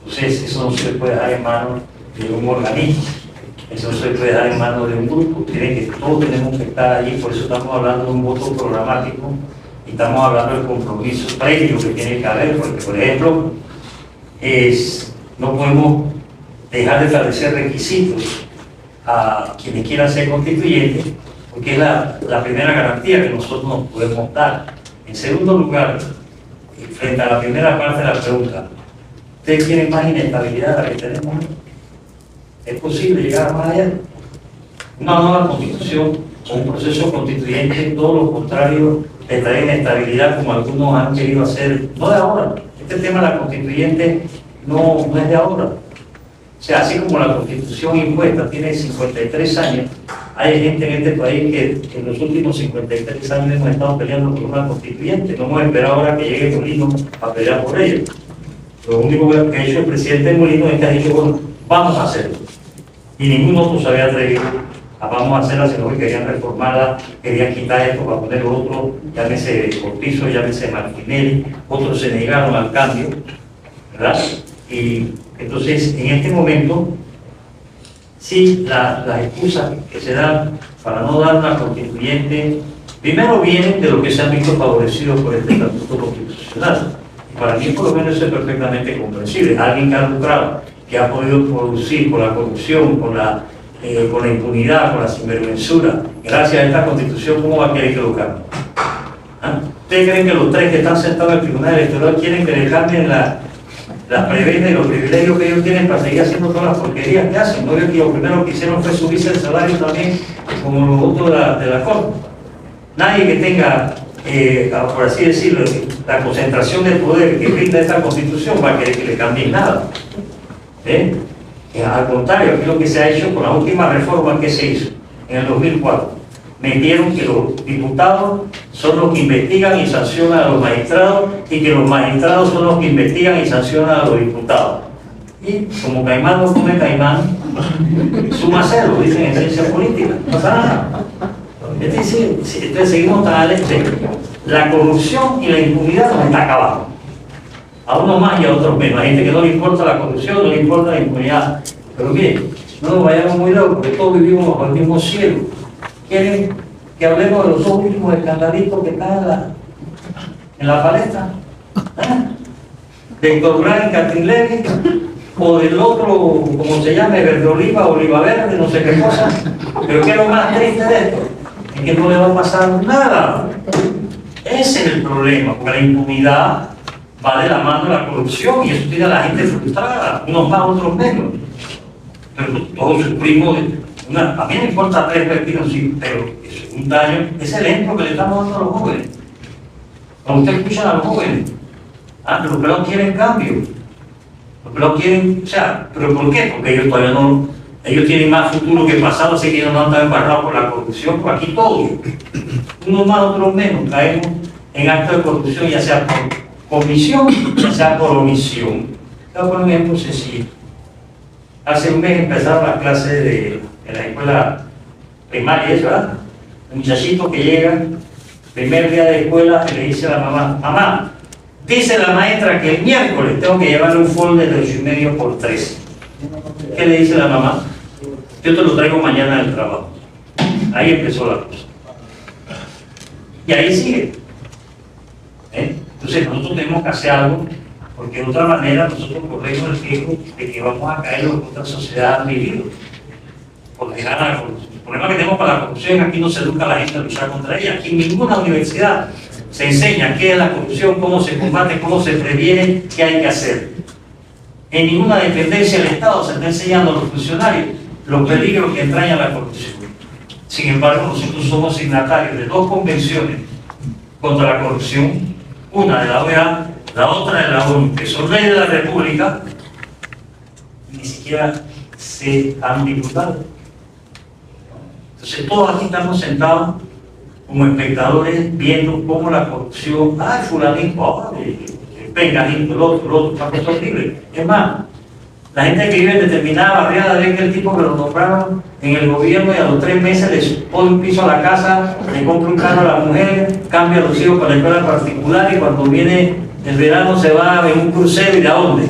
Entonces, eso no se puede dejar en manos de un organismo, eso no se puede dejar en manos de un grupo. Todos tenemos que estar allí, por eso estamos hablando de un voto programático y estamos hablando del compromiso previo que tiene que haber, porque, por ejemplo, no podemos dejar de establecer requisitos a quienes quieran ser constituyentes, porque es la primera garantía que nosotros nos podemos dar. En segundo lugar, frente a la primera parte de la pregunta, ¿ustedes quieren más inestabilidad de la que tenemos? ¿Es posible llegar más allá? Una nueva constitución o un proceso constituyente, todo lo contrario, de traer inestabilidad como algunos han querido hacer, no de ahora. Este tema de la constituyente no es de ahora. O sea, así como la constitución impuesta tiene 53 años, hay gente en este país que en los últimos 53 años hemos estado peleando por una constituyente. No hemos esperado ahora que llegue Molino a pelear por ello. Lo único que ha hecho el presidente Molino es que ha dicho, bueno, vamos a hacerlo. Y ningún otro se había atrevido a vamos a hacerla, sino que querían reformarla, querían quitar esto para poner otro, llámese Cortizo, llámese Martinelli, otros se negaron al cambio, ¿verdad? Y entonces, en este momento, sí, las excusas que se dan para no dar una constituyente, primero vienen de los que se han visto favorecidos por este estatuto constitucional. Y para mí, por lo menos, eso es perfectamente comprensible. Alguien que ha lucrado, que ha podido producir con la corrupción, con la impunidad, con la sinvergüenzura, gracias a esta constitución, ¿cómo va a querer que lo cambie? ¿Ah? ¿Ustedes creen que los tres que están sentados en el Tribunal Electoral quieren que le cambien las prebendas y los privilegios que ellos tienen para seguir haciendo todas las porquerías que hacen? ¿No veo que lo primero que hicieron fue subirse el salario también, como los otros de la Corte? Nadie que tenga, por así decirlo, la concentración de poder que brinda esta constitución va a querer que le cambien nada. Al contrario, aquí lo que se ha hecho con la última reforma que se hizo en el 2004, metieron que los diputados son los que investigan y sancionan a los magistrados y que los magistrados son los que investigan y sancionan a los diputados. Y como Caimán no come Caimán, suma cero, dicen en ciencia política, no pasa nada. Entonces seguimos tan al extremo. La corrupción y la impunidad nos está acabando. A unos más y a otros menos. Hay gente que no le importa la corrupción, no le importa la impunidad. Pero miren, no nos vayamos muy lejos, porque todos vivimos bajo el mismo cielo. ¿Quieren que hablemos de los dos últimos escandalitos que están en la palestra? ¿Ah? ¿De Héctor Durán y Catrín Levy? ¿O del otro, como se llama, Verde Oliva, Oliva Verde, no sé qué cosa? Pero ¿qué es lo más triste de esto? Es que no le va a pasar nada. Ese es el problema, porque la impunidad va de la mano de la corrupción y eso tiene a la gente frustrada, unos más, otros menos. Pero todos sufrimos, a mí me importa tres pepinos, sí, pero es un daño, es el ejemplo que le estamos dando a los jóvenes. Cuando usted escucha a los jóvenes, los pelados quieren cambio, los pelados quieren, o sea, ¿pero por qué? Porque ellos todavía no, ellos tienen más futuro que pasado, así que ellos no han estado embarrados por la corrupción, por aquí todos, unos más, otros menos, caemos en actos de corrupción, ya sea por comisión, ya sea por omisión. Voy a poner un ejemplo sencillo. Hace un mes empezaron las clases en la escuela primaria, ¿verdad? El muchachito que llega, primer día de escuela, y le dice a la mamá, mamá, dice la maestra que el miércoles tengo que llevarle un folder de 8,5 por 13. ¿Qué le dice la mamá? Yo te lo traigo mañana del trabajo. Ahí empezó la cosa. Y ahí sigue. Entonces nosotros tenemos que hacer algo, porque de otra manera nosotros corremos el riesgo de que vamos a caer en lo que otra sociedad ha vivido. Porque el problema que tenemos para la corrupción es que aquí no se educa a la gente a luchar contra ella. Aquí en ninguna universidad se enseña qué es la corrupción, cómo se combate, cómo se previene, qué hay que hacer. En ninguna dependencia del Estado se está enseñando a los funcionarios los peligros que entraña la corrupción. Sin embargo, nosotros somos signatarios de 2 convenciones contra la corrupción, una de la OEA, la otra de la ONU, que son leyes de la República, ni siquiera se han diputado. Entonces todos aquí estamos sentados como espectadores viendo cómo la corrupción, fulanito, venganito, el otro, una cosa horrible. Es más, la gente que vive en determinada barriada ve que el tipo que lo nombraron en el gobierno y a los 3 meses le pone un piso a la casa, le compra un carro a la mujer, cambia a los hijos para la escuela particular y cuando viene el verano se va en un crucero. ¿Y de dónde?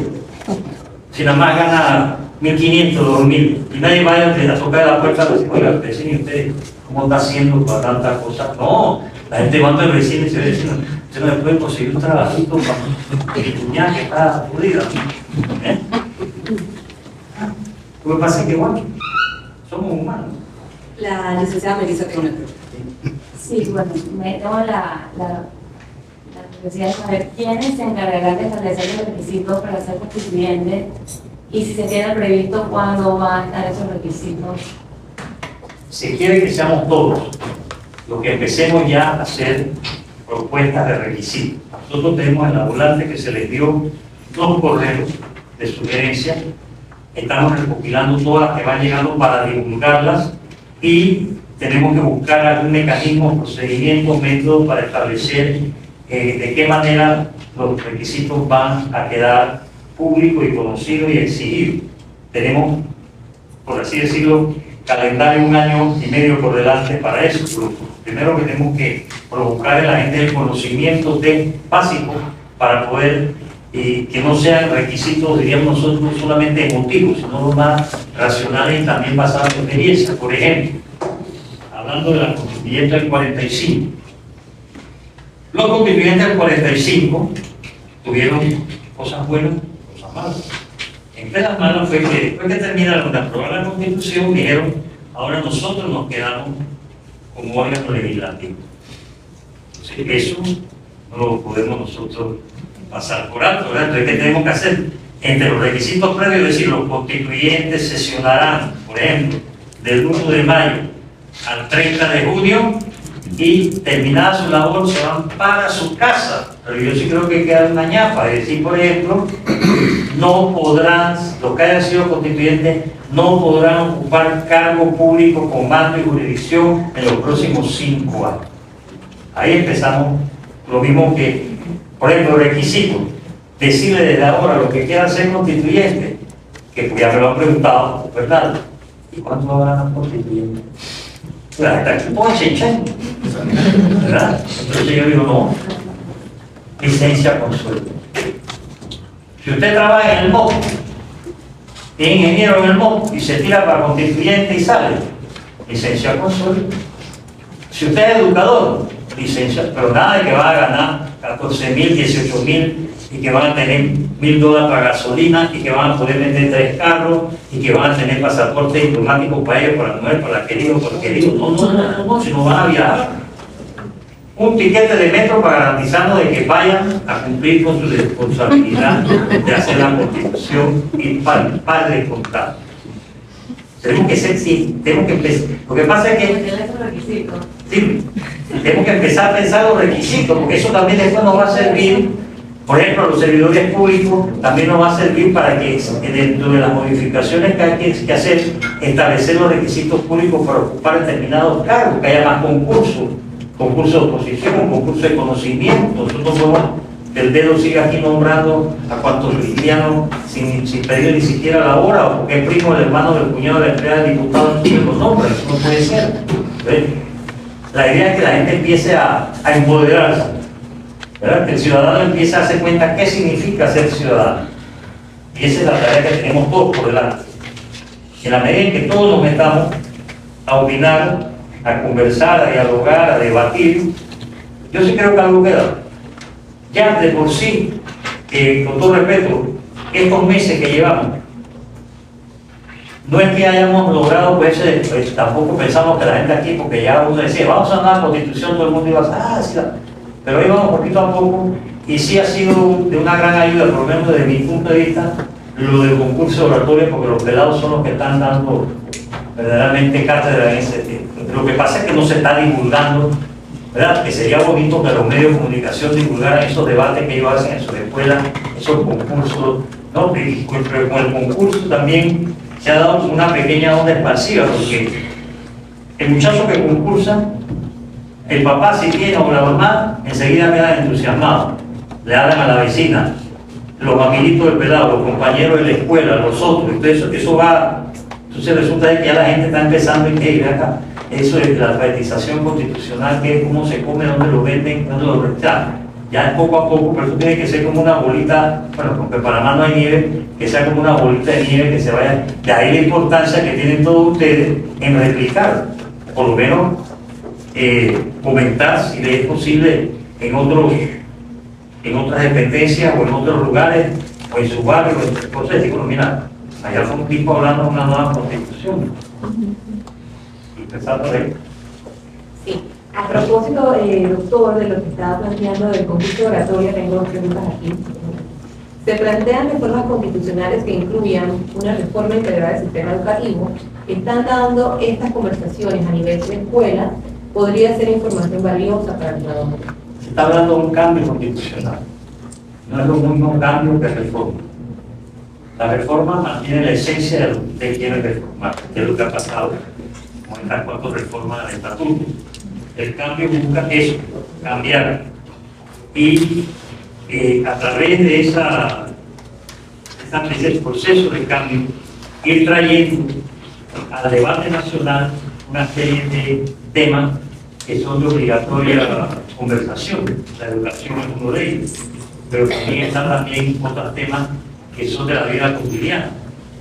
Si nada más gana 1.500, 2.000 y nadie vaya a tocar la puerta y dice, oiga, vecino, ¿y usted cómo está haciendo para tantas cosas? No, la gente va al vecino y se ve vecino, usted no le puede conseguir un trabajito para mi cuñada que está jodida. Lo que pasa es que, bueno, somos humanos. La licenciada Melissa tiene una pregunta. Sí, bueno, me tengo la curiosidad de saber quiénes se encargarán de establecer los requisitos para ser constituyente y si se tiene previsto cuándo van a estar esos requisitos se quiere que seamos todos los que empecemos ya a hacer propuestas de requisitos. Nosotros tenemos en la volante que se les dio 2 correos de sugerencias. Estamos recopilando todas las que van llegando para divulgarlas y tenemos que buscar algún mecanismo, procedimiento, método para establecer de qué manera los requisitos van a quedar públicos y conocidos y exigidos. Tenemos, por así decirlo, calendario 1 año y medio por delante para eso. Lo primero que tenemos que provocar en la gente el conocimiento básico para poder que no sean requisitos, diríamos nosotros, solamente emotivos, sino los más racionales y también basados en experiencia. Por ejemplo, hablando de la constituyente del 45. Los constituyentes del 45 tuvieron cosas buenas, cosas malas. Entre las malas fue que después que terminaron de aprobar la Constitución, dijeron, ahora nosotros nos quedamos como órgano legislativo. Entonces, eso no lo podemos nosotros pasar por alto, ¿verdad? Entonces, ¿qué tenemos que hacer? Entre los requisitos previos, es decir, los constituyentes sesionarán, por ejemplo, del 1 de mayo al 30 de junio y terminada su labor se van para su casa. Pero yo sí creo que queda una ñapa, es decir, por ejemplo, no podrán, los que hayan sido constituyentes, no podrán ocupar cargo público con mando y jurisdicción en los próximos 5 años. Ahí empezamos lo mismo que, por ejemplo, requisitos. Decirle desde ahora lo que quieran ser constituyentes, que pues ya me lo han preguntado, ¿verdad? ¿Y cuánto habrán constituyentes? Hasta aquí puedo echar, ¿verdad? Entonces yo digo, no, licencia con sueldo. Si usted trabaja en el MOP, es ingeniero en el MOP y se tira para constituyente y sale, licencia con sueldo. Si usted es educador, licencia, pero nada de que va a ganar 14.000, 18.000 y que van a tener $1.000 para gasolina y que van a poder vender 3 carros y que van a tener pasaporte diplomático para ellos, para la mujer, para el querido, para el querido. No, si no van a viajar. Un tiquete de metro para garantizarnos de que vayan a cumplir con su responsabilidad de hacer la Constitución y para el Estado. Tenemos que ser, sí, tenemos que empezar. Lo que pasa es que sí, tenemos que empezar a pensar los requisitos, porque eso también después nos va a servir. Por ejemplo, a los servidores públicos también nos va a servir para que dentro de las modificaciones que hay que hacer, establecer los requisitos públicos para ocupar determinados cargos, que haya más concursos, concurso de oposición, concurso de conocimiento. Nosotros podemos, el dedo sigue aquí nombrando a cuantos cristianos sin pedir ni siquiera la hora, o porque es primo del hermano del cuñado de la empleada del diputado, no los nombra, eso no puede ser. ¿Ves? La idea es que la gente empiece a empoderarse, ¿verdad? Que el ciudadano empiece a darse cuenta qué significa ser ciudadano. Y esa es la tarea que tenemos todos por delante. En la medida en que todos nos metamos a opinar, a conversar, a dialogar, a debatir, yo sí creo que algo queda. Ya de por sí, con todo respeto, estos meses que llevamos, no es que hayamos logrado, pues tampoco pensamos que la gente aquí, porque ya uno decía, vamos a una constitución, todo el mundo iba a decir, pero ahí vamos poquito a poco, y sí ha sido de una gran ayuda, por lo menos desde mi punto de vista, lo del concurso de oratoria, porque los pelados son los que están dando verdaderamente cátedra en ese tiempo. Lo que pasa es que no se está divulgando, ¿verdad? Que sería bonito que los medios de comunicación divulgaran esos debates que ellos hacen en su escuela, esos concursos, ¿no? Pero con el concurso también se ha dado una pequeña onda expansiva, porque el muchacho que concursa, el papá si tiene o la mamá, enseguida queda entusiasmado, le hablan a la vecina, los amiguitos del pelado, los compañeros de la escuela, los otros, entonces eso va, entonces resulta que ya la gente está empezando en que acá, eso es la alfabetización constitucional, que es cómo se come, dónde lo venden, dónde lo rechazan. Ya es poco a poco, pero eso tiene que ser como una bolita, bueno, porque para más no hay nieve, que sea como una bolita de nieve que se vaya. De ahí la importancia que tienen todos ustedes en replicar, por lo menos comentar si les es posible en otras dependencias o en otros lugares, o en su barrio, o en sus cosas. Digo, mira, allá fue un tipo hablando de una nueva constitución. Y empezar por ahí. Sí. A propósito, doctor, de lo que estaba planteando del concurso de oratoria, tengo dos preguntas aquí. Se plantean reformas constitucionales que incluyan una reforma integral del sistema educativo. Están dando estas conversaciones a nivel de escuela, podría ser información valiosa para el ciudadano. Se está hablando de un cambio constitucional, no es lo mismo un cambio que reforma. La reforma mantiene la esencia de lo que usted quiere reformar, que es lo que ha pasado con estas 4 reformas del estatuto. El cambio busca eso, cambiar. Y a través de ese proceso de cambio, ir trayendo al debate nacional una serie de temas que son de obligatoria conversación. La educación es uno de ellos, pero también están otros temas que son de la vida cotidiana,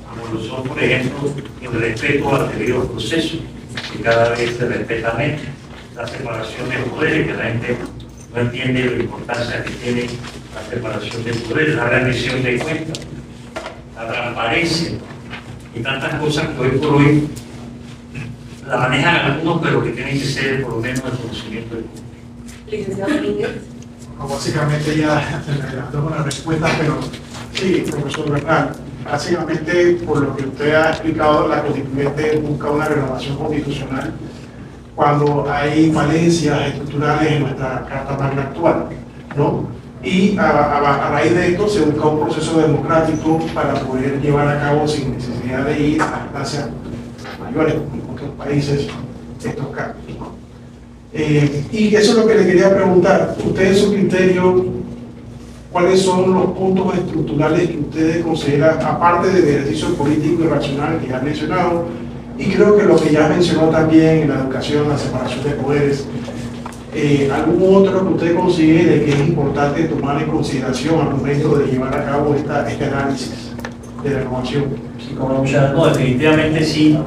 como lo son, por ejemplo, el respeto al debido proceso, que cada vez se respeta menos, la separación de poderes, que la gente no entiende la importancia que tiene la separación de poderes, la rendición de cuentas, la transparencia y tantas cosas que hoy por hoy la manejan algunos, pero que tienen que ser por lo menos el conocimiento del público. Licenciado Domínguez. No, básicamente ya me adelantó con la respuesta, pero sí, profesor Bernal, básicamente por lo que usted ha explicado, la constituyente busca una renovación constitucional cuando hay falencias estructurales en nuestra Carta Magna actual, ¿no? Y a raíz de esto se busca un proceso democrático para poder llevar a cabo sin necesidad de ir a instancias mayores como en otros países estos cambios, ¿no? Y eso es lo que le quería preguntar. Usted, en su criterio, ¿cuáles son los puntos estructurales que ustedes consideran, aparte del ejercicio político y racional que ya han mencionado, y creo que lo que ya mencionó también en la educación, la separación de poderes, algún otro que usted considere que es importante tomar en consideración al momento de llevar a cabo este análisis de renovación? Sí, como no, definitivamente sí.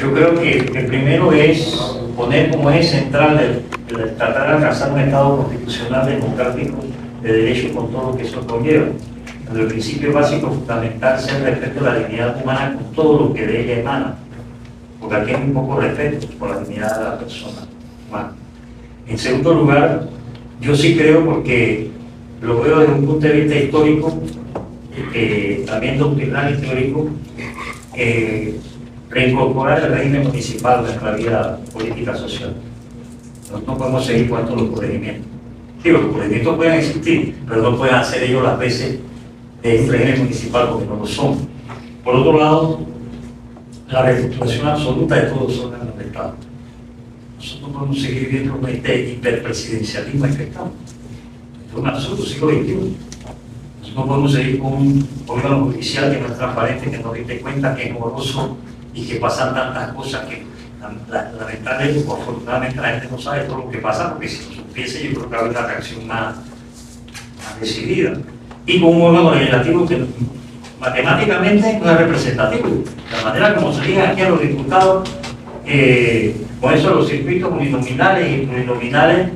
Yo creo que el primero es poner como eje central de tratar de alcanzar un Estado constitucional democrático de derecho con todo lo que eso conlleva. El principio básico fundamental es el respeto a la dignidad humana con todo lo que de ella emana, porque aquí hay muy poco respeto por la dignidad de la persona humana. En segundo lugar, yo sí creo, porque lo veo desde un punto de vista histórico, también doctrinal y teórico, reincorporar el régimen municipal en la vida política social. Nosotros no podemos seguir con todos los procedimientos. Digo, los procedimientos pueden existir, pero no pueden hacer ellos las veces de un régimen municipal porque no lo son. Por otro lado, la reestructuración absoluta de todos los órganos del Estado. Nosotros no podemos seguir viviendo con este hiperpresidencialismo infectado. Es un absurdo, siglo XXI. Nosotros no podemos seguir con un órgano judicial que no es transparente, que no rinde cuenta, que es moroso y que pasan tantas cosas que lamentablemente o afortunadamente la gente no sabe todo lo que pasa, porque si lo supiese yo creo que habría una reacción más decidida. Y con un órgano legislativo que matemáticamente no es representativo. La manera como se digan aquí a los diputados, con eso los circuitos uninominales y plurinominales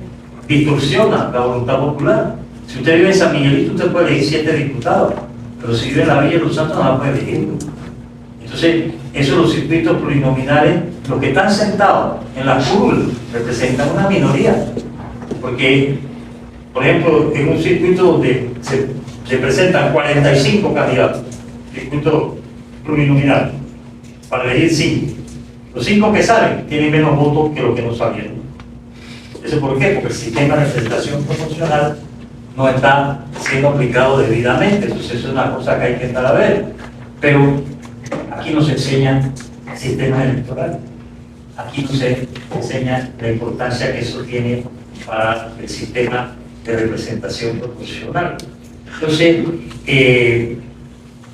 distorsionan la voluntad popular. Si usted vive en San Miguelito, usted puede elegir 7 diputados, pero si vive en la Villa de los Santos no la puede elegir. Entonces, esos los circuitos plurinominales, los que están sentados en la curul, representan una minoría. Porque, por ejemplo, en un circuito donde se presentan 45 candidatos, circuito plurinominal, para elegir 5. Los 5 que salen tienen menos votos que los que no salieron. ¿Eso por qué? Porque el sistema de representación proporcional no está siendo aplicado debidamente. Entonces, eso es una cosa que hay que estar a ver. Pero aquí no se enseña el sistema electoral. Aquí no se enseña la importancia que eso tiene para el sistema de representación proporcional. Entonces,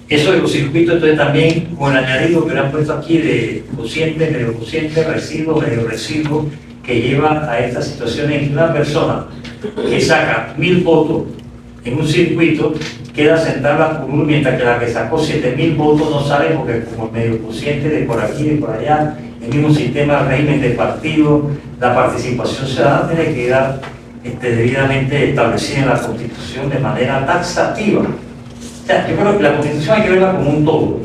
eso de los circuitos, entonces también con el añadido que le han puesto aquí de cociente, medio cociente, residuo, medio residuo, que lleva a estas situaciones en que una persona que saca 1000 votos en un circuito queda sentada la curul, mientras que la que sacó 7000 votos no sale porque como medio cociente de por aquí, de por allá, el mismo sistema, régimen de partido, la participación ciudadana tiene que quedar debidamente establecida en la Constitución de manera taxativa. O sea, yo creo que la Constitución hay que verla como un todo.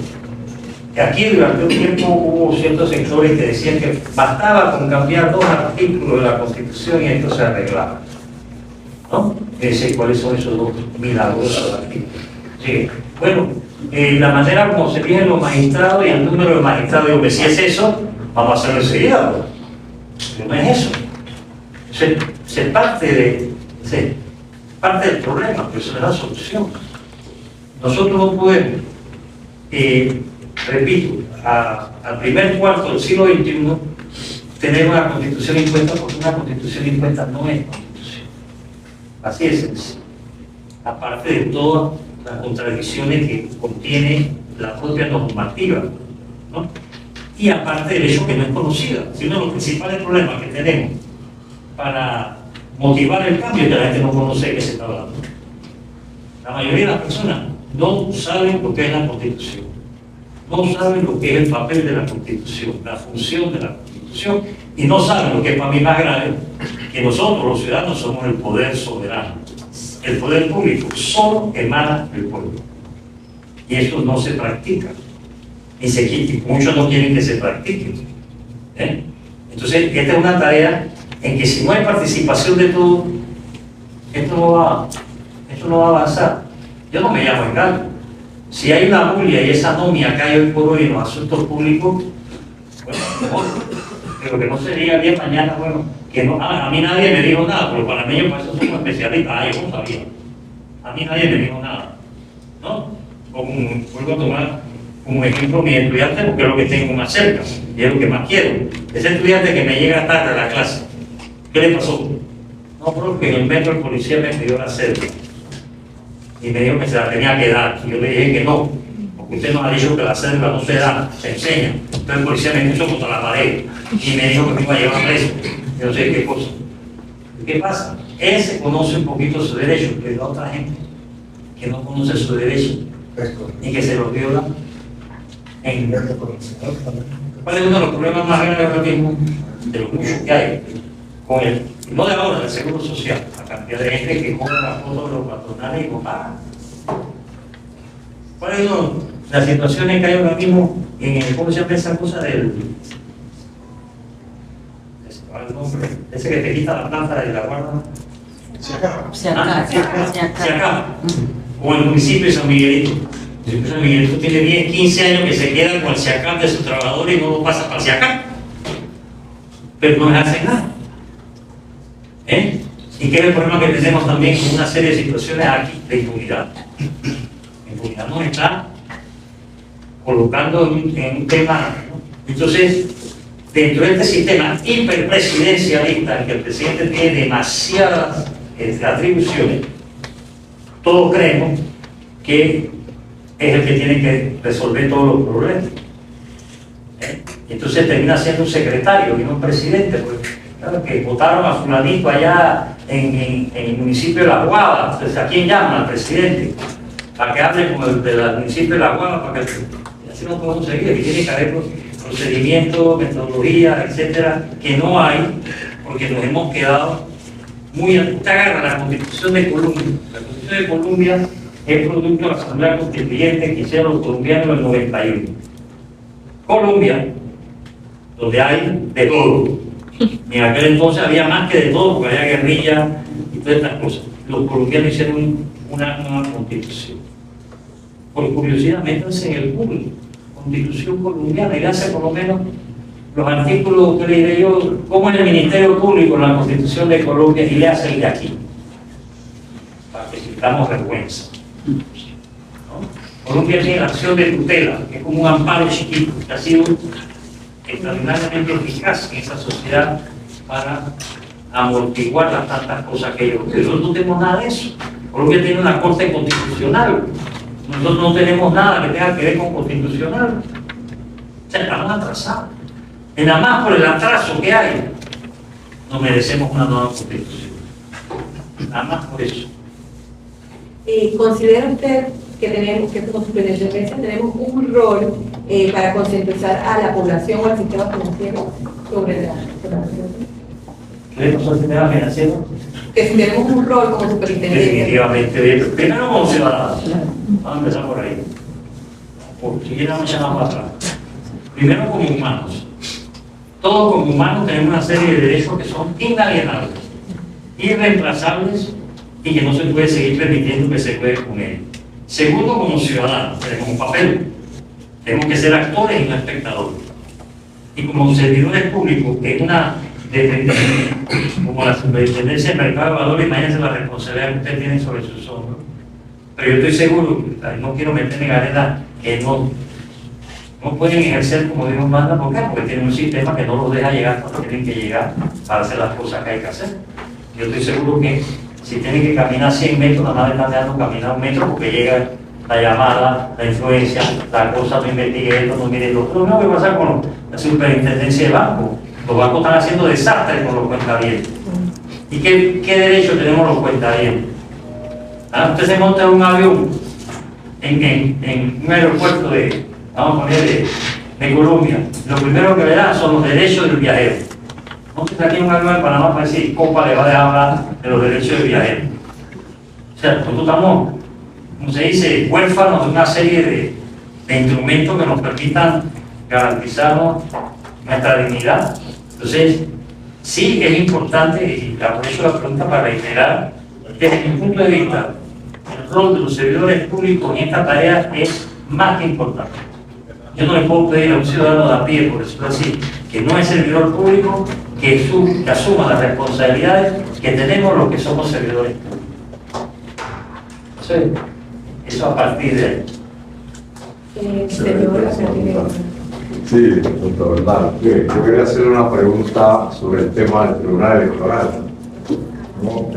Aquí durante un tiempo hubo ciertos sectores que decían que bastaba con cambiar 2 artículos de la Constitución y esto se arreglaba, ¿no? ¿Cuáles son esos 2 milagrosos artículos? Sí. Bueno, la manera como se eligen los magistrados y el número de magistrados, digo que si es eso, vamos a hacerlo enseguida. Pero no es eso. Se parte del problema, pero se le da solución. Nosotros no podemos, repito, al primer cuarto del siglo XXI, tener una constitución impuesta, porque una constitución impuesta no es constitución. Así es sencillo. Aparte de todas las contradicciones que contiene la propia normativa, ¿no? Y aparte del hecho que no es conocida. Si uno de los principales problemas que tenemos para motivar el cambio es que la gente no conoce de qué se está hablando. La mayoría de las personas no saben lo que es la Constitución, no saben lo que es el papel de la Constitución, la función de la Constitución, y no saben lo que es para mí más grave, que nosotros los ciudadanos somos el poder soberano. El poder público solo emana del pueblo. Y eso no se practica. Ni se quita. Muchos no quieren que se practique. Entonces, esta es una tarea en que si no hay participación de todo, esto no va a avanzar. Yo no me llamo engaño. Si hay una bulia y esa anomia que hay hoy por hoy en los asuntos públicos, bueno, mejor. Pero que no sería bien mañana, bueno, que no, a mí nadie me dijo nada, pero para mí para eso somos especialistas, yo no sabía. A mí nadie me dijo nada, ¿no? Vuelvo a tomar como ejemplo mi estudiante porque es lo que tengo más cerca y es lo que más quiero. Ese estudiante que me llega tarde a la clase, ¿qué le pasó? No, porque en el metro el policía me pidió la cédula y me dijo que se la tenía que dar, y yo le dije que no, porque usted nos ha dicho que la cédula no se da, se enseña. Entonces el policía me puso contra la pared y me dijo que me iba a llevar preso. Yo no sé qué cosa. ¿Qué pasa? Él se conoce un poquito su derecho, pero hay otra gente que no conoce su derecho y que se los viola. ¿Cuál es uno de los problemas más grandes ahora mismo? De los muchos que hay con el, no de ahora, del seguro social, la cantidad de gente que compra las fotos de los patronales y no paga. ¿Cuál es las situaciones que hay ahora mismo en el, ¿cómo se llama esa cosa del el nombre? Ese que te quita la planta de la guarda. Se acaba. Se acaba. O el municipio de San Miguelito. El municipio de San Miguelito tiene 10, 15 años que se queda con el SIACAP de sus trabajadores y no lo pasa para el SIACAP. Pero no les hacen nada. ¿Y qué es el problema que tenemos también con una serie de situaciones aquí de impunidad? La impunidad nos está colocando en un tema, ¿no? Entonces, dentro de este sistema hiperpresidencialista en que el presidente tiene demasiadas atribuciones, todos creemos que es el que tiene que resolver todos los problemas. Entonces termina siendo un secretario y no un presidente, porque claro, que votaron a fulanito allá en el municipio de La Guava. Entonces, ¿a quién llaman? Al presidente, para que hable con el del municipio de La Guava, para que así no podemos seguir. Aquí tiene que haber procedimientos, metodologías, etcétera, que no hay, porque nos hemos quedado muy... Usted agarra la Constitución de Colombia. La Constitución de Colombia es producto de la Asamblea Constituyente que hicieron los colombianos en el 91. Colombia, donde hay de todo. Y en aquel entonces había más que de todo, porque había guerrilla y todas estas cosas. Los colombianos hicieron una nueva constitución. Por curiosidad, métanse en el Google, Constitución colombiana, y veanse por lo menos los artículos que le diré yo, cómo es el Ministerio Público en la Constitución de Colombia, y léase el de aquí, para que sintamos vergüenza. ¿No? Colombia tiene la acción de tutela, que es como un amparo chiquito, que ha sido extraordinariamente eficaz en esa sociedad para amortiguar las tantas cosas que ellos. Nosotros no tenemos nada de eso. Colombia tiene una corte constitucional. Nosotros no tenemos nada que tenga que ver con constitucional. O sea, estamos atrasados. Y nada más por el atraso que hay, no merecemos una nueva constitución. Nada más por eso. ¿Considera usted que tenemos, que como superintendencia tenemos un rol para concientizar a la población o al sistema financiero sobre la ¿Qué le pasó al sistema financiero? que si tenemos un rol como superintendencia? Definitivamente, bien. Primero como ciudadanos. Vamos a empezar por ahí. Porque si quieren vamos a echar más atrás. Primero como humanos. Todos como humanos tenemos una serie de derechos que son inalienables, irreemplazables y que no se puede seguir permitiendo que se juegue con ellos. Segundo, como ciudadanos, tenemos un papel. Tenemos que ser actores y no espectadores. Y como servidores públicos, en una dependencia como la Superintendencia del Mercado de Valores, imagínense la responsabilidad que ustedes tienen sobre sus hombros. Pero yo estoy seguro, no quiero meterme en arena que no pueden ejercer como Dios manda. ¿Por qué? Porque tienen un sistema que no los deja llegar cuando tienen que llegar para hacer las cosas que hay que hacer. Yo estoy seguro que si tienen que caminar 100 metros, nada más están dejando caminar 1 metro porque llega la llamada, la influencia, la cosa, no investigue esto, no mire lo otro. Lo mismo que pasa con la superintendencia de bancos. Los bancos están haciendo desastres con los cuentavientes. ¿Y qué derecho tenemos los cuentavientes? Usted se monta en un avión en un aeropuerto vamos a poner de Colombia. Lo primero que le dan son los derechos del viajero. No se está aquí en un avión de Panamá para decir, Copa le va a dejar hablar de los derechos del viajero. O sea, nosotros estamos, como se dice, huérfanos de una serie de instrumentos que nos permitan garantizarnos nuestra dignidad. Entonces, sí es importante, y aprovecho la pregunta para reiterar, desde mi punto de vista, el rol de los servidores públicos en esta tarea es más que importante. Yo no le puedo pedir a un ciudadano de a pie, por decirlo así, que no es servidor público, que asuma las responsabilidades que tenemos los que somos servidores públicos. Eso a partir de ahí. Sí, doctor Bernal. Yo quería hacer una pregunta sobre el tema del Tribunal Electoral. ¿No?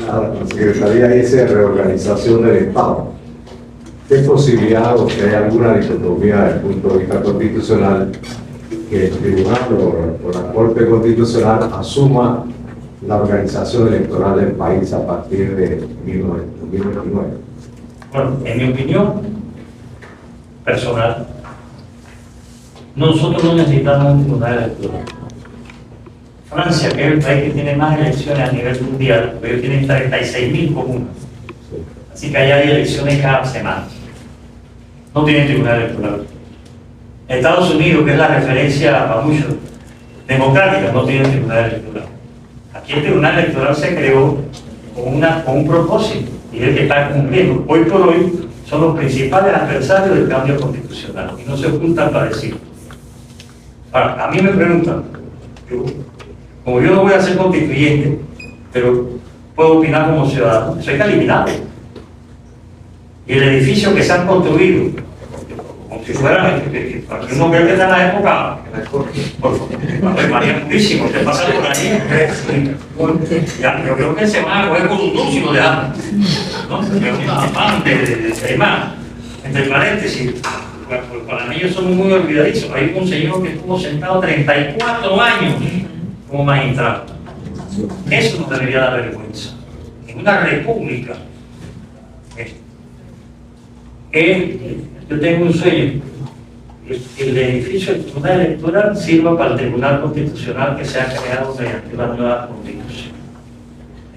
La Secretaría dice reorganización del Estado. ¿Qué posibilidad o que hay alguna dicotomía desde el punto de vista constitucional que el Tribunal o la Corte Constitucional asuma la organización electoral del país a partir de 2029? Bueno, en mi opinión personal, nosotros no necesitamos un tribunal electoral. Francia, que es el país que tiene más elecciones a nivel mundial, porque ellos tienen 36.000 comunas. Así que allá hay elecciones cada semana. No tienen tribunal electoral. Estados Unidos, que es la referencia para muchos democrática, no tiene tribunal electoral. Aquí el tribunal electoral se creó con un propósito, y es el que está cumpliendo. Hoy por hoy son los principales adversarios del cambio constitucional y no se ocultan para decirlo. Ahora, a mí me preguntan, como yo no voy a ser constituyente, pero puedo opinar como ciudadano, eso hay que eliminarlo. Y el edificio que se han construido, como si fuera, aquí uno cree que está en la época, por favor, María Purísimo, usted pasa por ahí, ya, yo creo que se van a coger con un dulce y lo dejamos. ¿No? Además, entre paréntesis, para mí ellos son muy olvidadizos. Hay un señor que estuvo sentado 34 años como magistrado. Eso nos debería dar vergüenza. En una república, yo tengo un sueño, el edificio del Tribunal Electoral sirva para el Tribunal Constitucional que se ha creado mediante la nueva Constitución.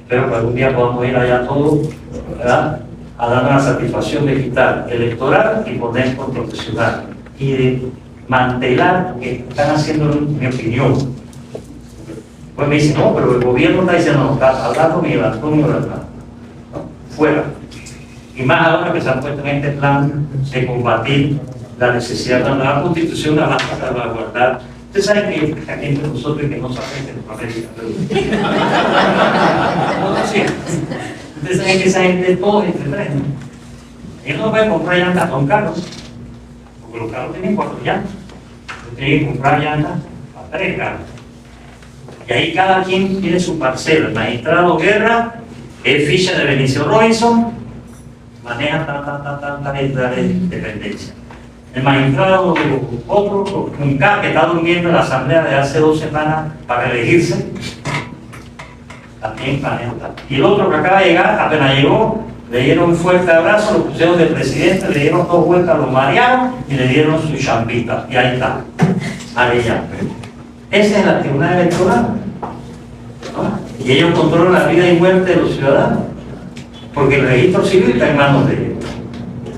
Espero que algún día podamos ir allá todos, ¿verdad?, a dar una satisfacción de quitar electoral y poner constitucional y de mantelar lo que están haciendo, en mi opinión. Pues me dicen, no, pero el gobierno está diciendo, no, está hablando Miguel Antonio Bernal, fuera. Y más ahora que se han puesto en este plan de combatir la necesidad de la nueva constitución, además para salvaguardar. Ustedes saben que aquí entre nosotros y que no saben que nos América, ustedes saben que esa gente todo es entre tres, ¿no? Ellos no pueden comprar llantas con carros, porque los carros tienen 4 llantas. Ustedes tienen que comprar llantas para 3 carros. Y ahí cada quien tiene su parcela. El magistrado Guerra, que es ficha de Benicio Robinson, maneja tanta dependencia. El magistrado otro, un que está durmiendo en la asamblea de hace 2 semanas para elegirse, también maneja. Y el otro que acaba de llegar, apenas llegó, le dieron un fuerte abrazo, lo pusieron de presidente, le dieron 2 vueltas a los marianos y le dieron su champita. Y ahí está, Arellano. Esa es la tribunal electoral, ¿no? Y ellos controlan la vida y muerte de los ciudadanos, porque el registro civil está en manos de ellos.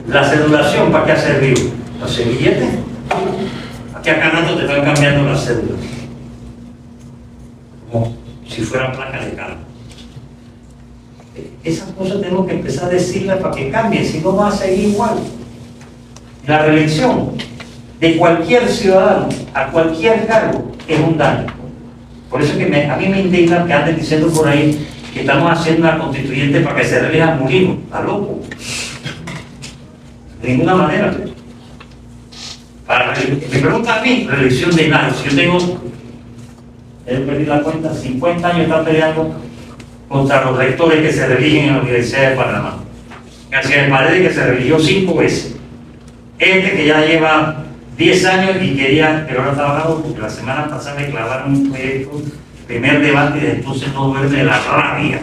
La cedulación, ¿para qué ha servido? ¿Los semilletes? Aquí a cada rato te están cambiando las cédulas, como si fueran placas de carro. Esas cosas tenemos que empezar a decirlas para que cambien, si no va a seguir igual. La reelección de cualquier ciudadano a cualquier cargo es un daño. Por eso es que a mí me indigna que anden diciendo por ahí que estamos haciendo una constituyente para que se reelija Mulino. Está loco. De ninguna manera. Me preguntan a mí, reelección de nadie. Si yo tengo, he perdido la cuenta, 50 años están peleando contra los rectores que se reeligen en la Universidad de Panamá. García de Paredes, que se reeligió 5 veces. Este que ya lleva 10 años y quería, pero ahora está hablando porque la semana pasada me clavaron un proyecto, primer debate, y desde entonces no duerme de la rabia,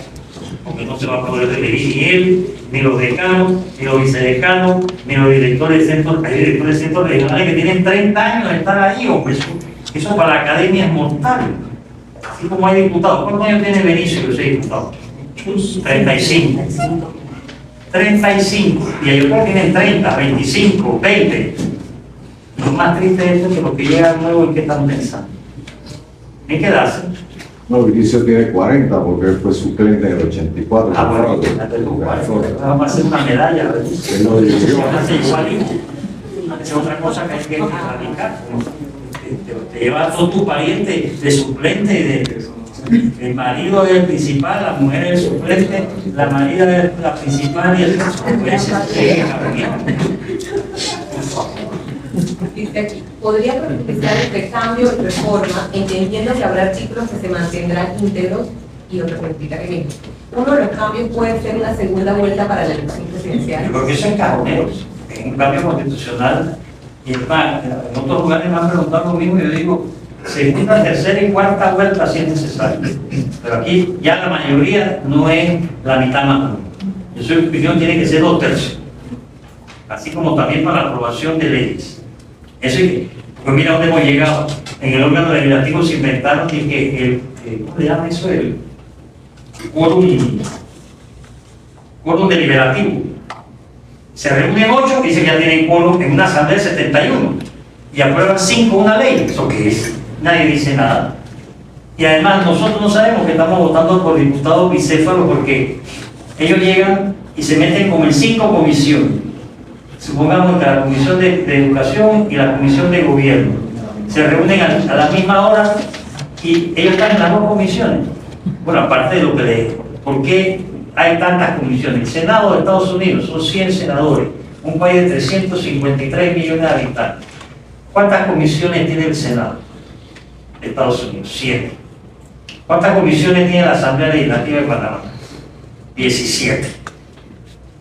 porque no se va a poder reelegir ni él, ni los decanos, ni los vicedecanos, ni los directores de centros, hay directores de centros regionales que tienen 30 años de estar ahí, hombre, eso para la academia es mortal. Así como hay diputados. ¿Cuántos años tiene Benicio que soy diputado? 35. 35. Y hay otros que tienen 30, 25, 20. Lo más triste es que los que llegan nuevos, ¿en qué están pensando? ¿En quedarse? No, Vinicio tiene 40 porque él fue suplente en el 84. Bueno, vamos a hacer una medalla. Él lo dirigió. Es otra cosa que hay que erradicar. Te lleva a todos tus parientes de suplente, el marido es el principal, la mujer es el suplente, la marida es la principal y el Dice aquí, ¿podría profundizar entre cambio y reforma, entendiendo que habrá artículos que se mantendrán íntegros y otros que explica que mismo? Uno de los cambios puede ser una segunda vuelta para la elección presidencial. Yo creo que eso es cajoneros, es un cambio constitucional. Y en otros lugares me han preguntado lo mismo y yo digo, segunda, tercera y cuarta vuelta si es necesario. Pero aquí ya la mayoría no es la mitad más uno. Yo soy de opinión, tiene que ser 2/3. Así como también para la aprobación de leyes. Eso, pues mira dónde hemos llegado. En el órgano legislativo se inventaron que ¿cómo le llaman eso? El quórum deliberativo. Se reúnen 8 y dicen que ya tienen quórum en una asamblea de 71 y aprueban 5 una ley. ¿Eso qué es? Nadie dice nada. Y además nosotros no sabemos que estamos votando por diputados bicéfalos porque ellos llegan y se meten como en 5 comisiones. Supongamos que la comisión de educación y la comisión de gobierno se reúnen a la misma hora y ellos están en las 2 comisiones. Bueno, aparte de lo que le... ¿Por qué hay tantas comisiones? El Senado de Estados Unidos son 100 senadores, un país de 353 millones de habitantes. ¿Cuántas comisiones tiene el Senado de Estados Unidos? 7. ¿Cuántas comisiones tiene la Asamblea Legislativa de Panamá? 17.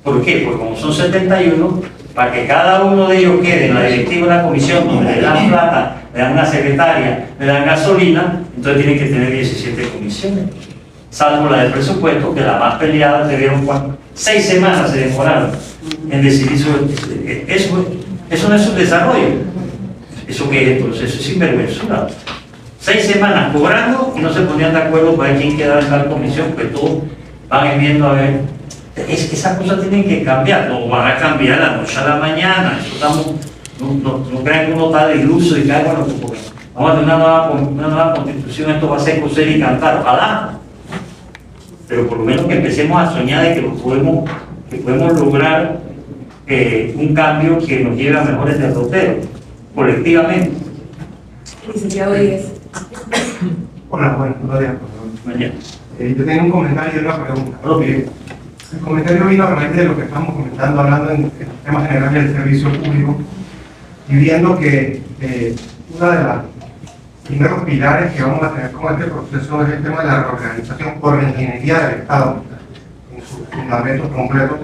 ¿Por qué? Porque como son 71, para que cada uno de ellos quede en la directiva de la comisión donde le dan plata, le dan una secretaria, le dan gasolina, entonces tienen que tener 17 comisiones. Salvo la del presupuesto, que la más peleada tuvieron 6 semanas se demoraron en decidir sobre eso no es un desarrollo. ¿Eso qué es entonces? Eso es sinvergüenza. 6 semanas cobrando y no se ponían de acuerdo para quién quedaba en tal comisión, pues todos van viendo a ver. Es que esas cosas tienen que cambiar, no van a cambiar de la noche a la mañana. Eso estamos, no crean que uno está de iluso y cae, bueno, porque vamos a tener una nueva constitución, esto va a ser coser y cantar, ojalá. Pero por lo menos que empecemos a soñar de que podemos lograr un cambio que nos lleve a mejores derroteros, colectivamente. Licenciado Díez. Hola, buenos días. Mañana. Yo tenía un comentario y una pregunta. El comentario vino a raíz de lo que estamos comentando, hablando en temas generales del servicio público y viendo que uno de los primeros pilares que vamos a tener con este proceso es el tema de la reorganización por la ingeniería del Estado en sus fundamentos completos.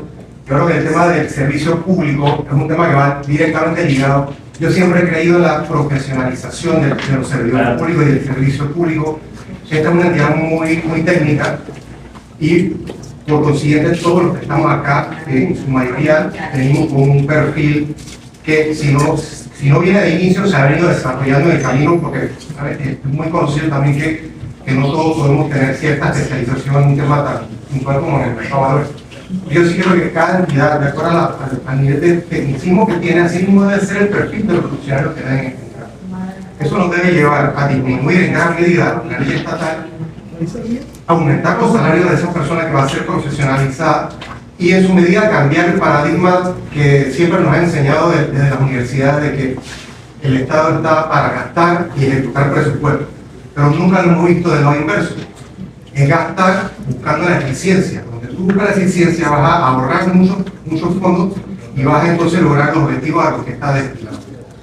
Yo creo que el tema del servicio público es un tema que va directamente ligado. Yo siempre he creído en la profesionalización de los servidores públicos y del servicio público. Esta es una entidad muy técnica y por consiguiente todos los que estamos acá, en su mayoría, tenemos un perfil que si no viene de inicio se ha venido desarrollando en el camino, porque es muy conocido también que no todos podemos tener cierta especialización en un tema tan puntual como en el mercado de valores. Yo sí creo que cada entidad, de acuerdo al nivel de tecnicismo que tiene, así mismo debe ser el perfil de los funcionarios que deben entrar. Eso nos debe llevar a disminuir en gran medida la ley estatal aumentar los salarios de esa persona que va a ser profesionalizada y en su medida cambiar el paradigma que siempre nos ha enseñado desde las universidades de que el Estado está para gastar y ejecutar presupuestos, pero nunca lo hemos visto del lado inverso. Es gastar buscando la eficiencia. Donde tú buscas la eficiencia vas a ahorrar muchos fondos y vas a entonces lograr los objetivos a los que está destinado.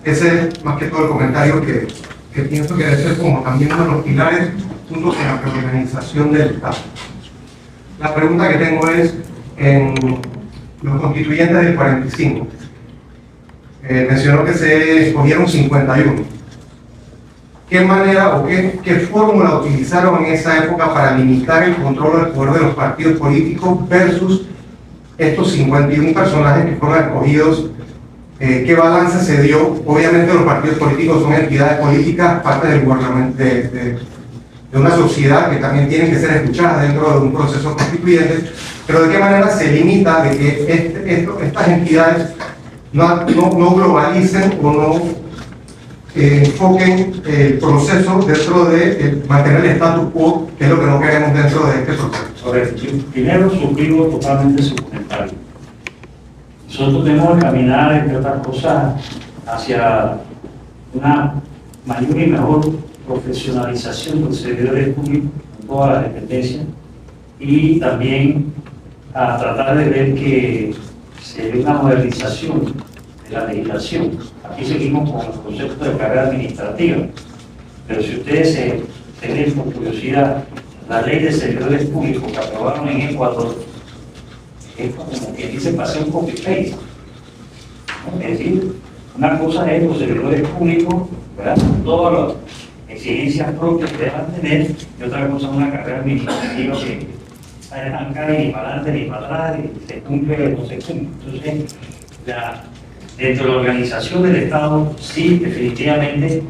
Ese es más que todo el comentario que pienso que debe ser como también uno de los pilares junto con la reorganización del Estado. La pregunta que tengo es, en los constituyentes del 45, mencionó que se escogieron 51. ¿Qué manera o qué fórmula utilizaron en esa época para limitar el control del poder de los partidos políticos versus estos 51 personajes que fueron escogidos? ¿Qué balance se dio? Obviamente los partidos políticos son entidades políticas, parte del gobierno, de una sociedad que también tienen que ser escuchadas dentro de un proceso constituyente, pero ¿de qué manera se limita de que estas entidades no globalicen o no enfoquen el proceso dentro de mantener el status quo, que es lo que no queremos dentro de este proceso? Correcto. Primero suscribo totalmente su comentario. Nosotros tenemos que caminar, entre otras cosas, hacia una mayor y mejor profesionalización de los servidores públicos en todas las dependencias y también a tratar de ver que se dé una modernización de la legislación. Aquí seguimos con el concepto de carrera administrativa, pero si ustedes se leen por curiosidad la ley de servidores públicos que aprobaron en Ecuador, es como que dice pasé un copy-paste. Es decir, una cosa es los servidores públicos, ¿verdad? Todas las exigencias propias que deban tener, y otra cosa es una carrera administrativa que está estancada y ni para adelante ni para atrás, y se cumple o no se cumple. Entonces, dentro de la organización del Estado, sí, definitivamente,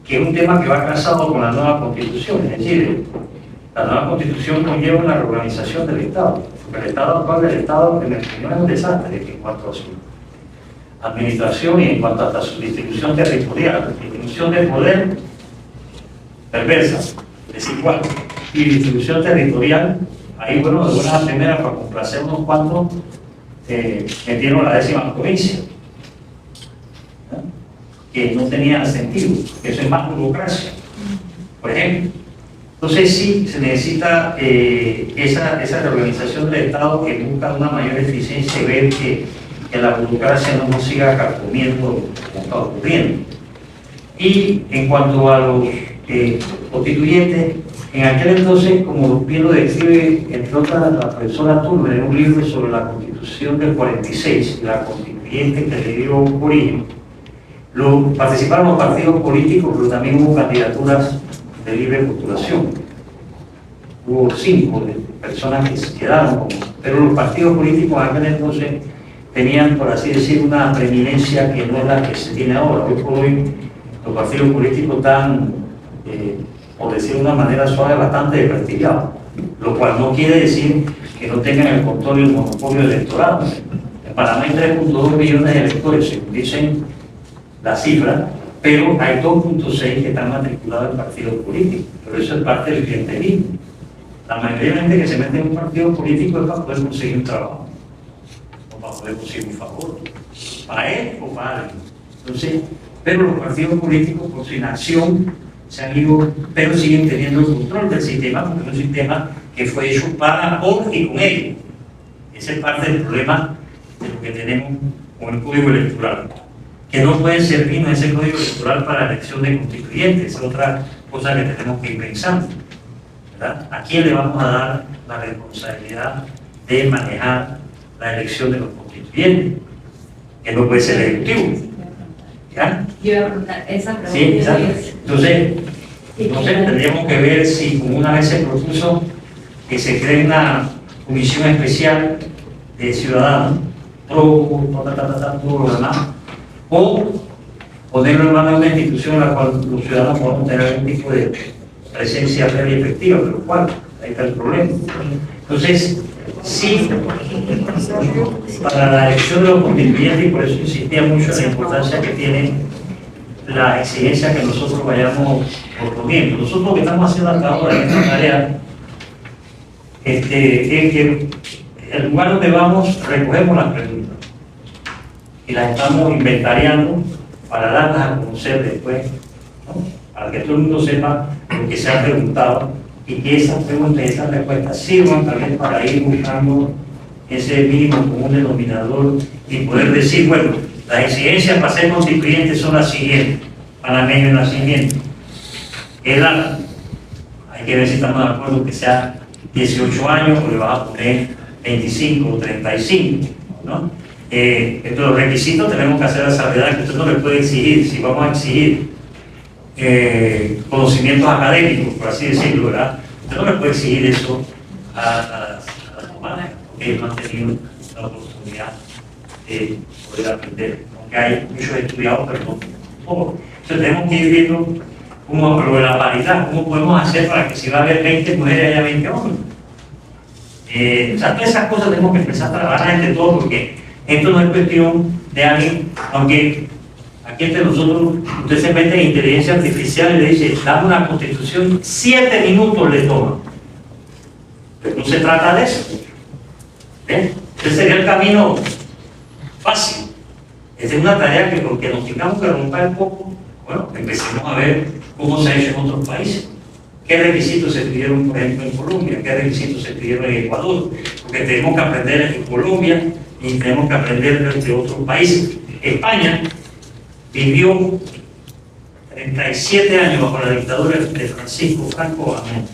que es un tema que va casado con la nueva Constitución, es decir, la nueva Constitución conlleva una reorganización del Estado. El Estado actual del Estado, en mi opinión, es un desastre en cuanto a su administración y en cuanto hasta su distribución territorial, distribución de poder perversa, desigual, y distribución territorial, ahí, bueno, de buena primera, para complacer unos cuantos, metieron la 10ª provincia, ¿no? Que no tenía sentido, que eso es más burocracia, por ejemplo. Entonces sí, se necesita esa reorganización del Estado que busca una mayor eficiencia y ver que la burocracia no nos siga carcomiendo como está ocurriendo. Y en cuanto a los constituyentes, en aquel entonces, como bien lo describe, entre otras, la profesora Turner en un libro sobre la Constitución del 46, la constituyente que le dio origen, participaron los partidos políticos, pero también hubo candidaturas de libre postulación. Hubo 5 personas que se quedaron, pero los partidos políticos aquel entonces tenían, por así decir, una preeminencia que no es la que se tiene ahora. Hoy por hoy los partidos políticos están, por decir de una manera suave, bastante desprestigiados, lo cual no quiere decir que no tengan el control y el monopolio electoral. En Panamá hay 3.2 millones de electores, según dicen las cifras, pero hay 2.6 que están matriculados en partidos políticos, pero eso es parte del clientelismo. La mayoría de la gente que se mete en un partido político es para poder conseguir un trabajo, o para poder conseguir un favor, para él o para alguien. Entonces, pero los partidos políticos, por su inacción, se han ido, pero siguen teniendo el control del sistema, porque es un sistema que fue hecho para, por y con ellos. Ese es parte del problema de lo que tenemos con el Código Electoral, que no puede servirnos ese Código Electoral para la elección de constituyentes. Es otra cosa que tenemos que ir pensando, ¿verdad? ¿A quién le vamos a dar la responsabilidad de manejar la elección de los constituyentes? Que no puede ser el Ejecutivo. ¿Ya? Yo iba a preguntar esa pregunta. Sí, exacto. Entonces, tendríamos que ver si, como una vez se propuso, que se cree una comisión especial de ciudadanos, todo lo demás, o ponerlo en manos de una institución en la cual los ciudadanos podamos tener algún tipo de presencia real y efectiva, pero ¿cuál? Ahí está el problema. Entonces, sí, para la elección de los constituyentes, y por eso insistía mucho en la importancia que tiene la exigencia que nosotros vayamos proponiendo. Nosotros lo que estamos haciendo hasta ahora en esta tarea es que el lugar donde vamos recogemos las preguntas y las estamos inventariando para darlas a conocer después, ¿no? Para que todo el mundo sepa lo que se ha preguntado y que esas preguntas y esas respuestas sirvan también para ir buscando ese mínimo común denominador y poder decir, bueno, las exigencias para ser constituyentes son las siguientes, panameño de nacimiento, edad, hay que ver si estamos de acuerdo que sea 18 años o le vas a poner 25 o 35, ¿no? Entonces los requisitos tenemos que hacer la salvedad que usted no le puede exigir, si vamos a exigir conocimientos académicos, por así decirlo, ¿verdad? Usted no le puede exigir eso a las humanas, porque ellos no han tenido la oportunidad de poder aprender, aunque hay muchos estudiados, pero no todos. Entonces tenemos que ir viendo cómo, lo de la paridad, cómo podemos hacer para que si va a haber 20 mujeres haya 20 hombres. O sea, todas esas cosas tenemos que empezar a trabajar entre todos, porque esto no es cuestión de alguien, aunque aquí entre nosotros, usted se mete en inteligencia artificial y le dice, dame una constitución, 7 minutos le toma. Pero no se trata de eso. ¿Ven? Ese sería el camino fácil. Esa es una tarea que porque nos tengamos que romper un poco, bueno, empecemos a ver cómo se ha hecho en otros países. ¿Qué requisitos se pidieron, por ejemplo, en Colombia? ¿Qué requisitos se pidieron en Ecuador? Porque tenemos que aprender en Colombia y tenemos que aprender de otros países. España vivió 37 años bajo la dictadura de Francisco Franco Amón.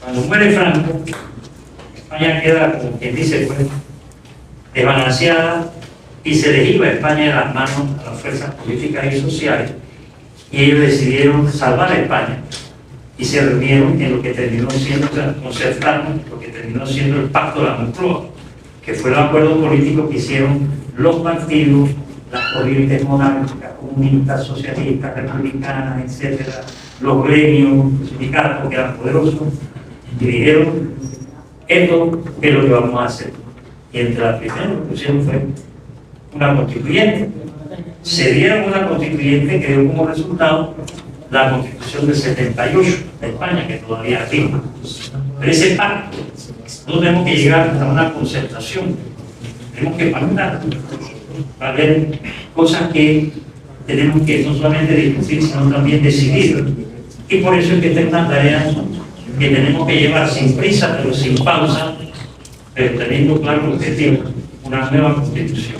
Cuando muere Franco, España queda, como quien dice, pues, desbalanceada y se les iba a España de las manos a las fuerzas políticas y sociales, y ellos decidieron salvar a España y se reunieron en lo que terminó siendo, concertaron lo que terminó siendo el Pacto de la Moncloa, que fue el acuerdo político que hicieron los partidos, las corrientes monárquicas, comunistas, socialistas, republicanas, etcétera, los gremios, los sindicatos que eran poderosos, y dijeron, esto es lo que vamos a hacer. Y entre las primeras que pusieron fue una constituyente. Se dieron una constituyente que dio como resultado la Constitución del 78 de España, que todavía firma. Pero ese pacto, no tenemos que llegar a una concertación, tenemos que pactar para ver cosas que tenemos que no solamente discutir, sino también decidir. Y por eso es que esta es una tarea que tenemos que llevar sin prisa, pero sin pausa, pero teniendo claro el objetivo, una nueva constitución,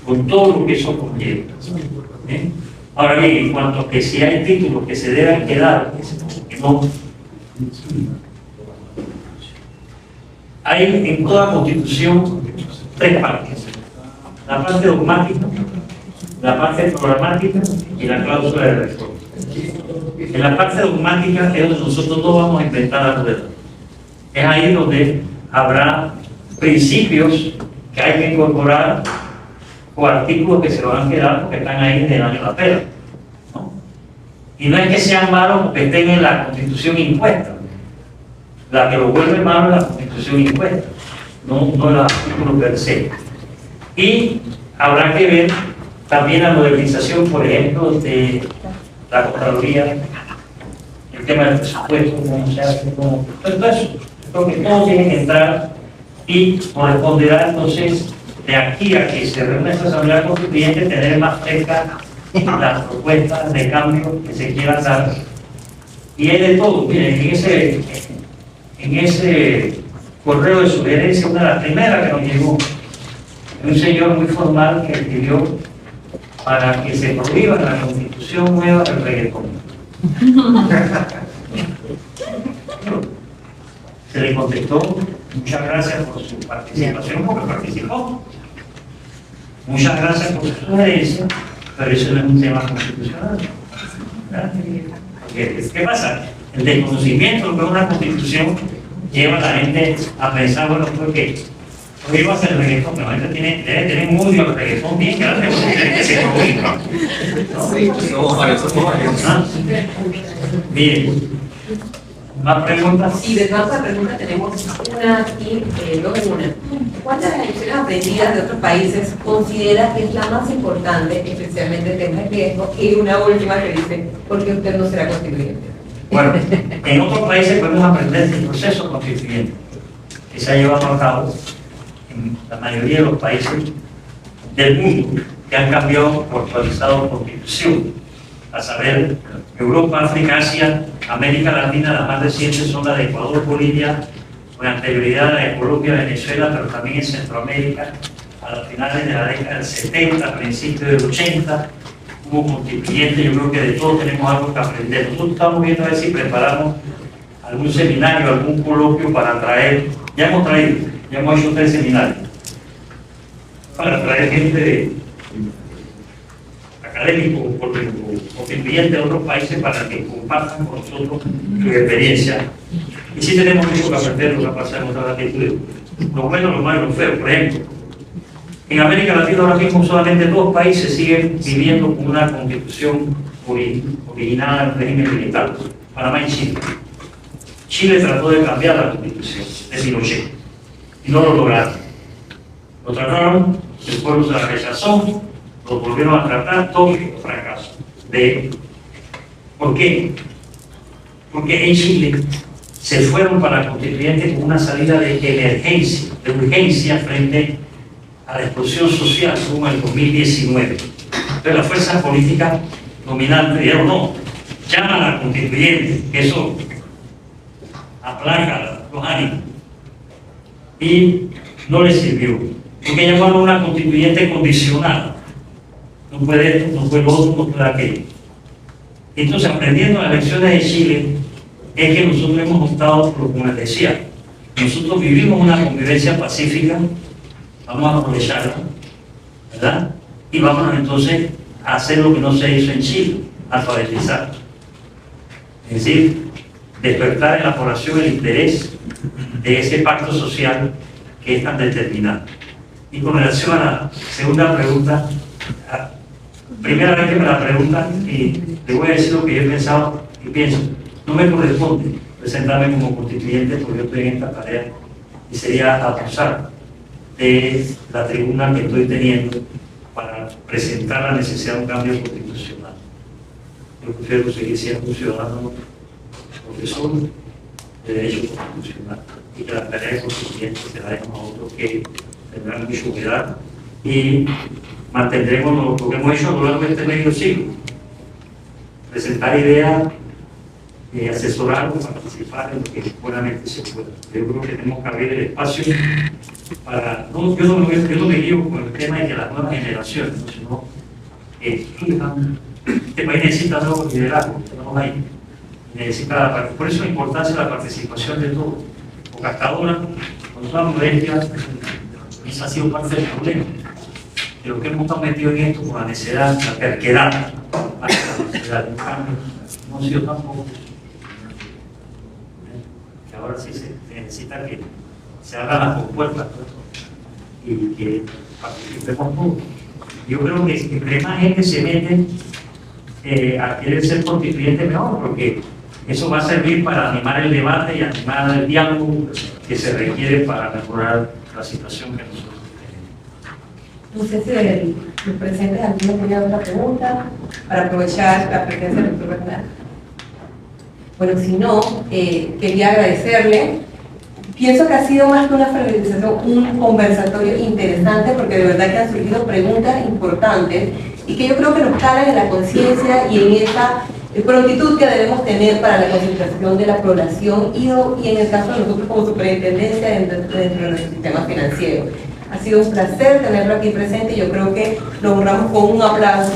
con todo lo que eso conlleva. Ahora bien, en cuanto a que si hay títulos que se deben quedar, que no, hay en toda constitución 3 partes: la parte dogmática, la parte programática y la cláusula de reforma. En la parte dogmática es donde nosotros no vamos a inventar la rueda. Es ahí donde habrá principios que hay que incorporar o artículos que se van a quedar porque están ahí en el año de la pera, ¿no? Y no es que sean malos porque estén en la Constitución impuesta. La que lo vuelve malo es la Constitución impuesta, no el artículo per se. Y habrá que ver también la modernización, por ejemplo, de la Contraloría, el tema del presupuesto, cómo se hace, todo eso. Creo que todo tiene que entrar y corresponderá entonces de aquí a que se reúna esta Asamblea Constituyente tener más frescas las propuestas de cambio que se quieran dar. Y hay de todo. Miren, en ese correo de sugerencia, una de las primeras que nos llegó, un señor muy formal que escribió para que se prohíba en la Constitución nueva el reggaetón. Se le contestó, muchas gracias por su participación, porque participó. Muchas gracias por su sugerencia, pero eso no es un tema constitucional. ¿Qué pasa? El desconocimiento de una constitución lleva a la gente a pensar, bueno, porque prohíba hacer el reggaetón, pero la gente debe tener un odio al reggaetón bien grande, porque se prohíba. Bien. ¿Más preguntas? Sí, de todas las preguntas tenemos una aquí, luego una. ¿Cuántas de las lecciones aprendidas de otros países considera que es la más importante, especialmente en temas de riesgo? Y una última que dice, ¿por qué usted no será constituyente? Bueno, en otros países podemos aprender del proceso constituyente que se ha llevado a cabo en la mayoría de los países del mundo que han cambiado o actualizado constitución. A saber, Europa, África, Asia, América Latina, las más recientes son las de Ecuador, Bolivia, con anterioridad a la de Colombia, Venezuela, pero también en Centroamérica, a los finales de la década del 70, principios del 80, hubo constituyentes. Yo creo que de todo tenemos algo que aprender. Nosotros estamos viendo a ver si preparamos algún seminario, algún coloquio para traer, ya hemos hecho 3 seminarios, para traer gente académicos o constituyentes de otros países para que compartan con nosotros su experiencia. Y sí tenemos mucho que aprender lo que pasa en otras latitudes, lo bueno, lo malo y lo feo. Por ejemplo, en América Latina ahora mismo solamente 2 países siguen viviendo con una constitución originada del régimen militar, Panamá y Chile. Chile trató de cambiar la constitución de Pinochet y no lo lograron. Lo trataron, el pueblo se la rechazó, lo volvieron a tratar, todo fracaso. ¿Por qué? Porque en Chile se fueron para la constituyente con una salida de emergencia, de urgencia frente a la explosión social como en el 2019. Entonces las fuerzas políticas dominantes dijeron no, llama a la constituyente, que eso aplaca los ánimos. Y no les sirvió, porque llamaron a una constituyente condicional. No puede esto, no puede lo otro, no puede aquello. Entonces, aprendiendo las lecciones de Chile, es que nosotros hemos optado por lo que les decía. Nosotros vivimos una convivencia pacífica, vamos a aprovecharla, ¿verdad? Y vamos entonces a hacer lo que no se hizo en Chile, alfabetizar. Es decir, despertar en la población el interés de ese pacto social que es tan determinante. Y con relación a la segunda pregunta, primera vez que me la preguntan, y le voy a decir lo que yo he pensado y pienso. No me corresponde presentarme como constituyente porque yo estoy en esta tarea y sería abusar de la tribuna que estoy teniendo para presentar la necesidad de un cambio constitucional. Yo prefiero seguir siendo un ciudadano profesor de derecho constitucional y que la tarea de constituyente se la dejan a otros que tendrán mucha humedad y mantendremos lo que hemos hecho a lo largo de este medio siglo. Presentar ideas, asesorar o participar en lo que buenamente se pueda. Yo creo que tenemos que abrir el espacio para... yo no me guío con el tema de que las nuevas generaciones, ¿no? Sino este país necesita nuevos liderazgos, no hay. Por eso la importancia de la participación de todos. Porque hasta ahora, con toda modestia, esa ha sido parte del problema. De lo que hemos estado metidos en esto con la necedad, la terquedad, la necedad de un cambio, no ha sido tampoco. Que ahora sí se necesita que se hagan las compuertas y que participemos todos. Yo creo que entre más gente se mete a querer ser constituyente, mejor, porque eso va a servir para animar el debate y animar el diálogo que se requiere para mejorar la situación que nosotros tenemos. No sé si los presentes alguno tenía otra pregunta para aprovechar la presencia del doctor Bernal. Bueno, si no, quería agradecerle. Pienso que ha sido más que una fervorización, un conversatorio interesante, porque de verdad que han surgido preguntas importantes y que yo creo que nos calan en la conciencia y en esa prontitud que debemos tener para la concentración de la población y en el caso de nosotros como superintendencia dentro de nuestro sistema financiero. Ha sido un placer tenerlo aquí presente y yo creo que lo honramos con un aplauso.